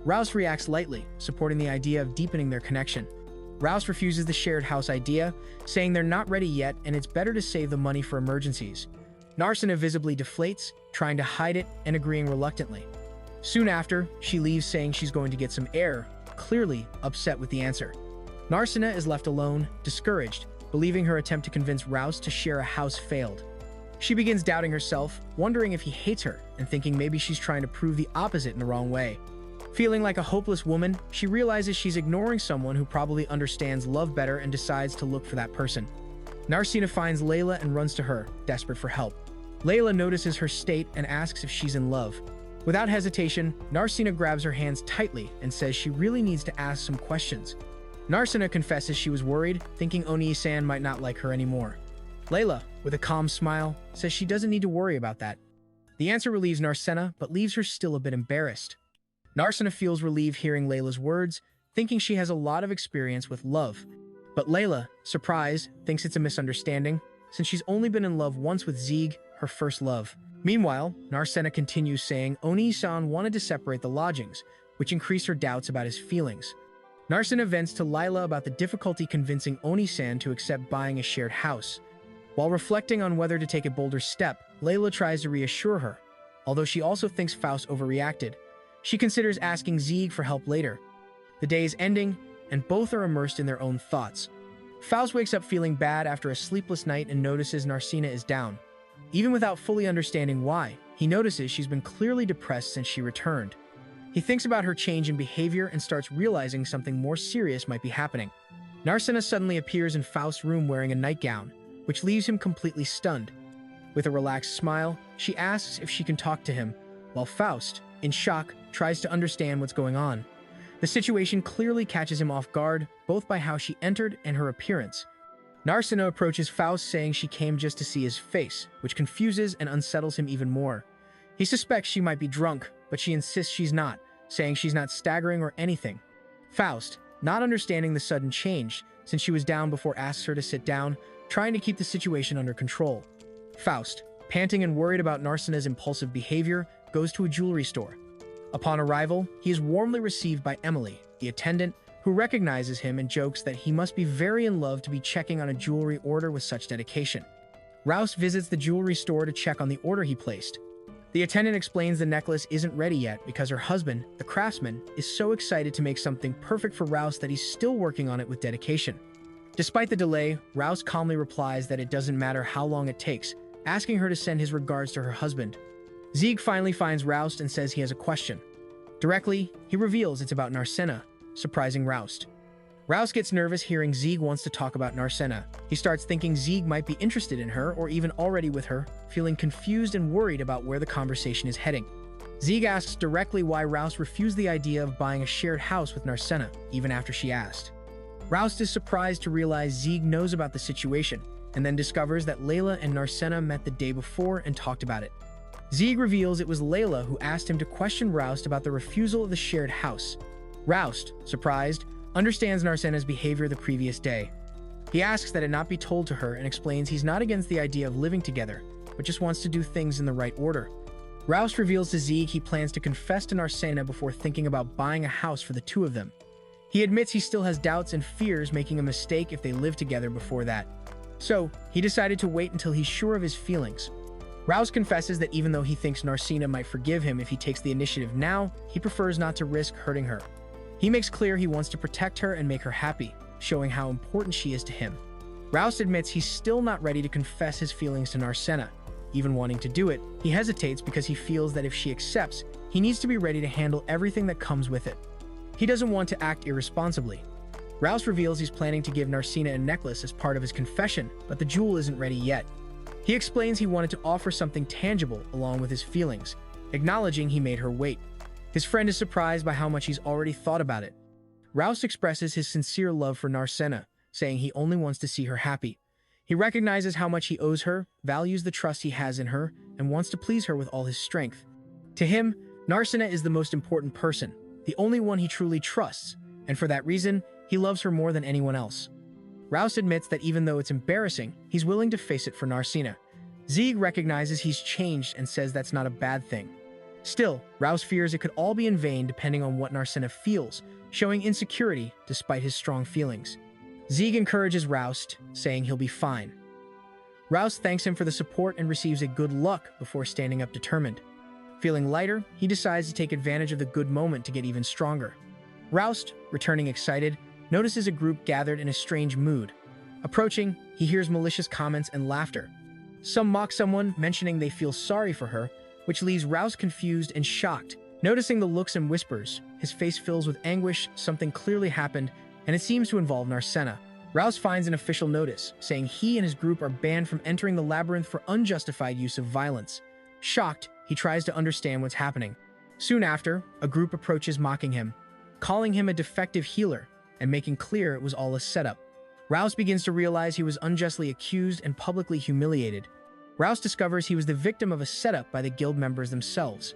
Roust reacts lightly, supporting the idea of deepening their connection. Roust refuses the shared house idea, saying they're not ready yet and it's better to save the money for emergencies. Narcina visibly deflates, trying to hide it and agreeing reluctantly. Soon after, she leaves saying she's going to get some air, clearly upset with the answer. Narcina is left alone, discouraged, believing her attempt to convince Roust to share a house failed. She begins doubting herself, wondering if he hates her, and thinking maybe she's trying to prove the opposite in the wrong way. Feeling like a hopeless woman, she realizes she's ignoring someone who probably understands love better and decides to look for that person. Narcina finds Layla and runs to her, desperate for help. Layla notices her state and asks if she's in love. Without hesitation, Narcina grabs her hands tightly and says she really needs to ask some questions. Narcina confesses she was worried, thinking Oni-san might not like her anymore. Layla, with a calm smile, says she doesn't need to worry about that. The answer relieves Narcina, but leaves her still a bit embarrassed. Narcina feels relieved hearing Layla's words, thinking she has a lot of experience with love. But Layla, surprised, thinks it's a misunderstanding, since she's only been in love once with Zieg, her first love. Meanwhile, Narcina continues saying Oni-san wanted to separate the lodgings, which increased her doubts about his feelings. Narcina vents to Layla about the difficulty convincing Oni-san to accept buying a shared house. While reflecting on whether to take a bolder step, Layla tries to reassure her. Although she also thinks Faust overreacted, she considers asking Zieg for help later. The day is ending, and both are immersed in their own thoughts. Faust wakes up feeling bad after a sleepless night and notices Narcina is down. Even without fully understanding why, he notices she's been clearly depressed since she returned. He thinks about her change in behavior and starts realizing something more serious might be happening. Narcina suddenly appears in Faust's room wearing a nightgown, which leaves him completely stunned. With a relaxed smile, she asks if she can talk to him, while Faust, in shock, tries to understand what's going on. The situation clearly catches him off guard, both by how she entered and her appearance. Narcina approaches Faust saying she came just to see his face, which confuses and unsettles him even more. He suspects she might be drunk, but she insists she's not, saying she's not staggering or anything. Faust, not understanding the sudden change, since she was down before, asks her to sit down, trying to keep the situation under control. Faust, panting and worried about Narcina's impulsive behavior, goes to a jewelry store. Upon arrival, he is warmly received by Emily, the attendant, who recognizes him and jokes that he must be very in love to be checking on a jewelry order with such dedication. Rouse visits the jewelry store to check on the order he placed. The attendant explains the necklace isn't ready yet because her husband, the craftsman, is so excited to make something perfect for Rouse that he's still working on it with dedication. Despite the delay, Rouse calmly replies that it doesn't matter how long it takes, asking her to send his regards to her husband. Zieg finally finds Roust and says he has a question. Directly, he reveals it's about Narcina, surprising Roust. Roust gets nervous hearing Zieg wants to talk about Narcina. He starts thinking Zieg might be interested in her or even already with her, feeling confused and worried about where the conversation is heading. Zieg asks directly why Roust refused the idea of buying a shared house with Narcina, even after she asked. Roust is surprised to realize Zieg knows about the situation, and then discovers that Layla and Narcina met the day before and talked about it. Zieg reveals it was Layla who asked him to question Roust about the refusal of the shared house. Roust, surprised, understands Narcina's behavior the previous day. He asks that it not be told to her and explains he's not against the idea of living together, but just wants to do things in the right order. Roust reveals to Zieg he plans to confess to Narcina before thinking about buying a house for the two of them. He admits he still has doubts and fears making a mistake if they live together before that. So, he decided to wait until he's sure of his feelings. Rouse confesses that even though he thinks Narcina might forgive him if he takes the initiative now, he prefers not to risk hurting her. He makes clear he wants to protect her and make her happy, showing how important she is to him. Rouse admits he's still not ready to confess his feelings to Narcina. Even wanting to do it, he hesitates because he feels that if she accepts, he needs to be ready to handle everything that comes with it. He doesn't want to act irresponsibly. Rouse reveals he's planning to give Narcina a necklace as part of his confession, but the jewel isn't ready yet. He explains he wanted to offer something tangible along with his feelings, acknowledging he made her wait. His friend is surprised by how much he's already thought about it. Rouse expresses his sincere love for Narcina, saying he only wants to see her happy. He recognizes how much he owes her, values the trust he has in her, and wants to please her with all his strength. To him, Narcina is the most important person, the only one he truly trusts, and for that reason, he loves her more than anyone else. Rouse admits that even though it's embarrassing, he's willing to face it for Narcina. Zieg recognizes he's changed and says that's not a bad thing. Still, Rouse fears it could all be in vain depending on what Narcina feels, showing insecurity despite his strong feelings. Zieg encourages Rouse, saying he'll be fine. Rouse thanks him for the support and receives a good luck before standing up determined. Feeling lighter, he decides to take advantage of the good moment to get even stronger. Rouse, returning excited, notices a group gathered in a strange mood. Approaching, he hears malicious comments and laughter. Some mock someone, mentioning they feel sorry for her, which leaves Rouse confused and shocked. Noticing the looks and whispers, his face fills with anguish. Something clearly happened, and it seems to involve Narcina. Rouse finds an official notice, saying he and his group are banned from entering the Labyrinth for unjustified use of violence. Shocked, he tries to understand what's happening. Soon after, a group approaches mocking him, calling him a defective healer, and making clear it was all a setup. Rouse begins to realize he was unjustly accused and publicly humiliated. Rouse discovers he was the victim of a setup by the guild members themselves.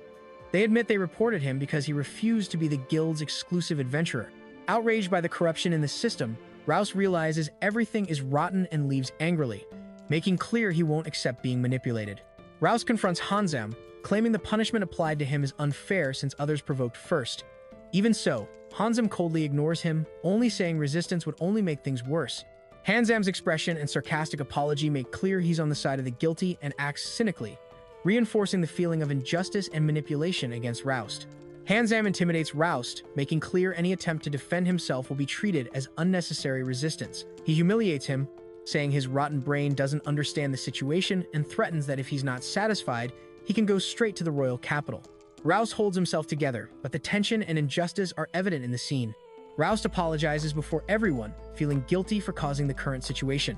They admit they reported him because he refused to be the guild's exclusive adventurer. Outraged by the corruption in the system, Rouse realizes everything is rotten and leaves angrily, making clear he won't accept being manipulated. Rouse confronts Hanzam, claiming the punishment applied to him is unfair since others provoked first. Even so, Hanzam coldly ignores him, only saying resistance would only make things worse. Hanzam's expression and sarcastic apology make clear he's on the side of the guilty and acts cynically, reinforcing the feeling of injustice and manipulation against Roust. Hanzam intimidates Roust, making clear any attempt to defend himself will be treated as unnecessary resistance. He humiliates him, saying his rotten brain doesn't understand the situation and threatens that if he's not satisfied, he can go straight to the royal capital. Roust holds himself together, but the tension and injustice are evident in the scene. Roust apologizes before everyone, feeling guilty for causing the current situation.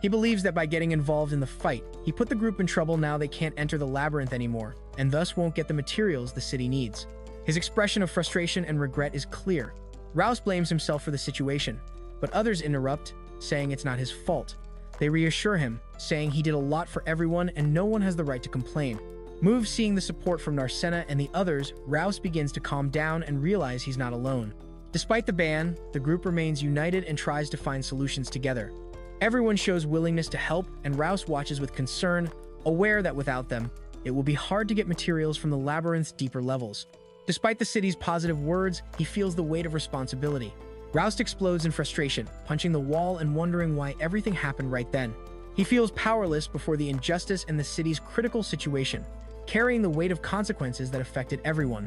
He believes that by getting involved in the fight, he put the group in trouble. Now they can't enter the Labyrinth anymore, and thus won't get the materials the city needs. His expression of frustration and regret is clear. Roust blames himself for the situation, but others interrupt, saying it's not his fault. They reassure him, saying he did a lot for everyone and no one has the right to complain. Moved seeing the support from Narcena and the others, Roust begins to calm down and realize he's not alone. Despite the ban, the group remains united and tries to find solutions together. Everyone shows willingness to help, and Roust watches with concern, aware that without them, it will be hard to get materials from the Labyrinth's deeper levels. Despite the city's positive words, he feels the weight of responsibility. Roust explodes in frustration, punching the wall and wondering why everything happened right then. He feels powerless before the injustice and the city's critical situation, carrying the weight of consequences that affected everyone.